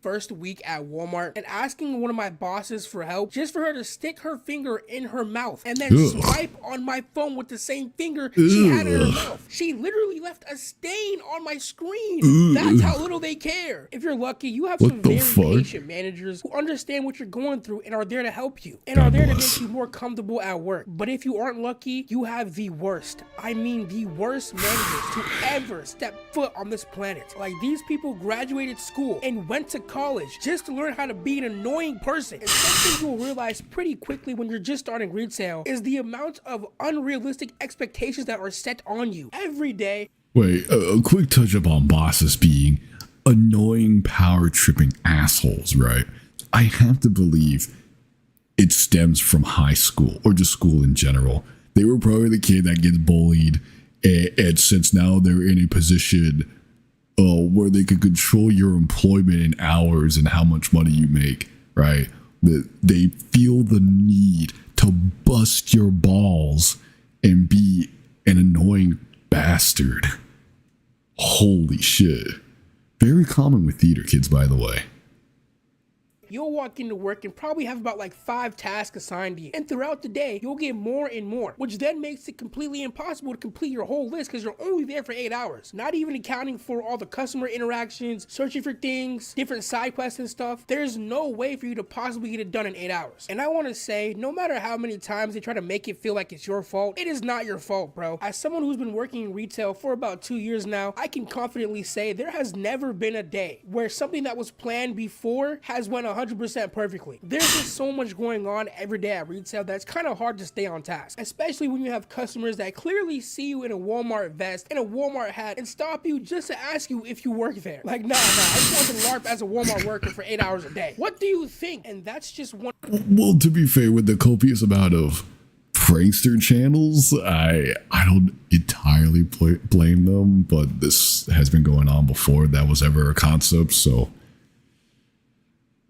First week at Walmart and asking one of my bosses for help just for her to stick her finger in her mouth and then swipe on my phone with the same finger she had in her mouth. She literally left a stain on my screen. That's how little they care. If you're lucky, you have some very patient managers who understand what you're going through and are there to help you and are there to make you more comfortable at work. But if you aren't lucky, you have the worst. I mean the worst managers to ever step foot on this planet. Like, these people graduated school and went to college just to learn how to be an annoying person. And something you'll realize pretty quickly when you're just starting retail is the amount of unrealistic expectations that are set on you every day. Wait, a quick touch up on bosses being annoying, power-tripping assholes, right? I have to believe it stems from high school or just school in general. They were probably the kid that gets bullied, and since now they're in a position where they could control your employment and hours and how much money you make, right? They feel the need to bust your balls and be an annoying bastard. Holy shit. Very common with theater kids, by the way. You'll walk into work and probably have about like 5 tasks assigned to you. And throughout the day, you'll get more and more, which then makes it completely impossible to complete your whole list because you're only there for 8 hours. Not even accounting for all the customer interactions, searching for things, different side quests and stuff. There's no way for you to possibly get it done in 8 hours. And I want to say, no matter how many times they try to make it feel like it's your fault, it is not your fault, bro. As someone who's been working in retail for about 2 years now, I can confidently say there has never been a day where something that was planned before has went 100% perfectly. There's just so much going on every day at retail that's kind of hard to stay on task, especially when you have customers that clearly see you in a Walmart vest and a Walmart hat and stop you just to ask you if you work there. Like, nah, I just want to LARP as a Walmart worker for 8 hours a day. What do you think? And that's just one. Well, to be fair, with the copious amount of prankster channels, I don't entirely blame them, but this has been going on before that was ever a concept, so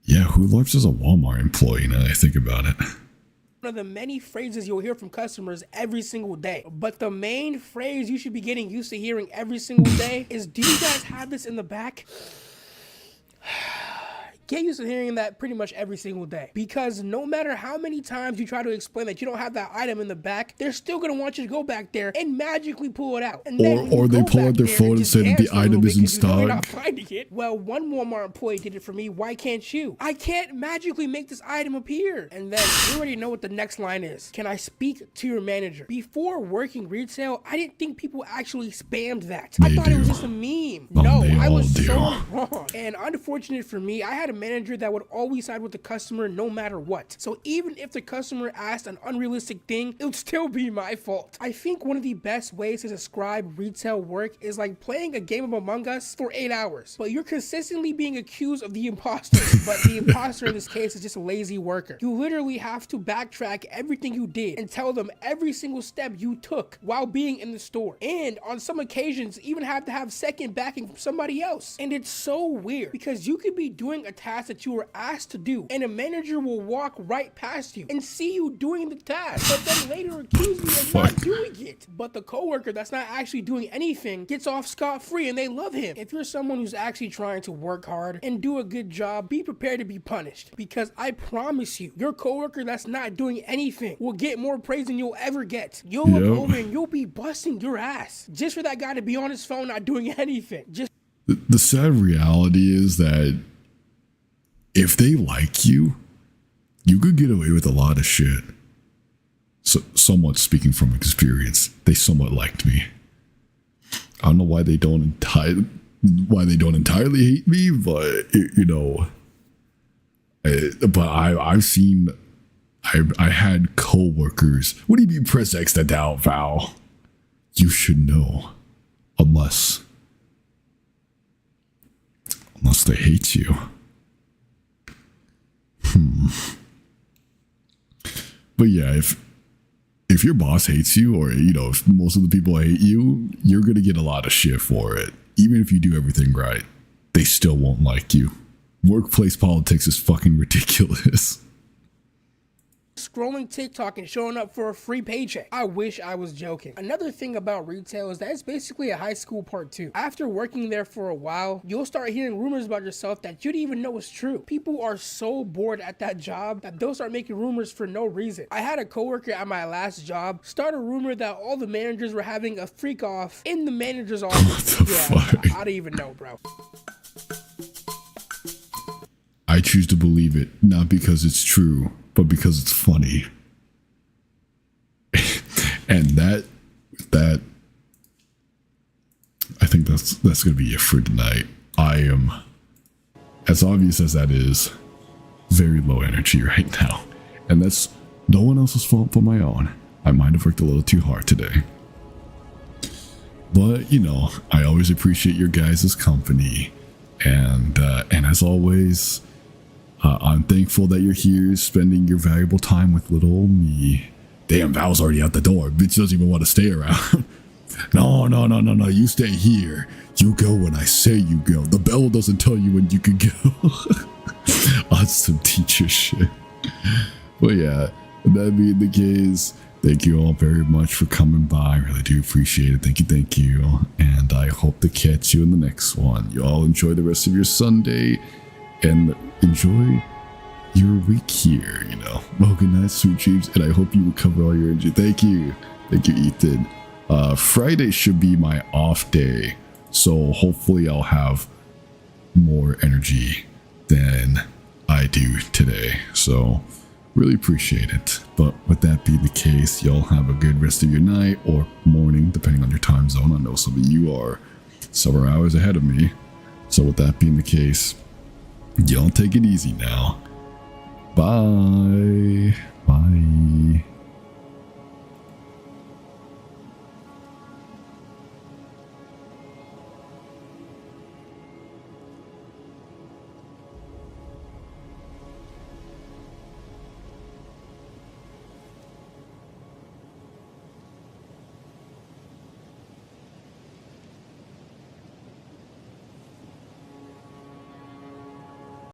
yeah, who LARPs as a Walmart employee now that I think about it? One of the many phrases you'll hear from customers every single day. But the main phrase you should be getting used to hearing every single day is, do you guys have this in the back? Get used to hearing that pretty much every single day, because no matter how many times you try to explain that you don't have that item in the back, they're still going to want you to go back there and magically pull it out. And or they pull out their phone and say that the item is in stock. You're not finding it. Well, one Walmart employee did it for me. Why can't you? I can't magically make this item appear. And then you already know what the next line is. Can I speak to your manager? Before working retail, I didn't think people actually spammed that. I thought it was just a meme. No, I was so wrong. And unfortunate for me, I had a manager that would always side with the customer no matter what. So even if the customer asked an unrealistic thing, it would still be my fault. I think one of the best ways to describe retail work is like playing a game of Among Us for 8 hours, but you're consistently being accused of the imposter. But the imposter in this case is just a lazy worker. You literally have to backtrack everything you did and tell them every single step you took while being in the store. And on some occasions, even have to have second backing from somebody else. And it's so weird because you could be doing a task that you were asked to do, and a manager will walk right past you and see you doing the task, but then later accuse you of not doing it. But the coworker that's not actually doing anything gets off scot-free and they love him. If you're someone who's actually trying to work hard and do a good job, be prepared to be punished, because I promise you, your coworker that's not doing anything will get more praise than you'll ever get. You'll look over and you'll be busting your ass just for that guy to be on his phone not doing anything. Just the sad reality is that if they like you, you could get away with a lot of shit. So, somewhat speaking from experience, they somewhat liked me. I don't know why they don't entirely hate me, but you know, but I've seen. I had coworkers. What do you mean press X to doubt, Val? You should know, unless they hate you. But yeah, if your boss hates you, or you know, if most of the people hate you, you're gonna get a lot of shit for it. Even if you do everything right, they still won't like you. Workplace politics is fucking ridiculous. scrolling TikTok and showing up for a free paycheck. I wish I was joking. Another thing about retail is that it's basically a high school part 2. After working there for a while, you'll start hearing rumors about yourself that you didn't even know was true. People are so bored at that job that they'll start making rumors for no reason. I had a coworker at my last job start a rumor that all the managers were having a freak off in the manager's office. What the fuck? I don't even know, bro. I choose to believe it, not because it's true, but because it's funny. And that I think that's gonna be it for tonight. I am, as obvious as that is, very low energy right now. And that's no one else's fault but my own. I might have worked a little too hard today. But, you know, I always appreciate your guys' company. And as always, I'm thankful that you're here spending your valuable time with little old me. Damn, Val's already out the door. Bitch doesn't even want to stay around. No. You stay here. You go when I say you go. The bell doesn't tell you when you can go. On some teacher shit. But yeah, that being the case, thank you all very much for coming by. I really do appreciate it. Thank you. And I hope to catch you in the next one. You all enjoy the rest of your Sunday and enjoy your week here, you know. Well, good night, sweet dreams, and I hope you recover all your energy. Thank you, Ethan. Friday should be my off day, so hopefully I'll have more energy than I do today. So really appreciate it. But with that being the case, y'all have a good rest of your night or morning, depending on your time zone. I know some of you are several hours ahead of me. So with that being the case, y'all take it easy now. Bye.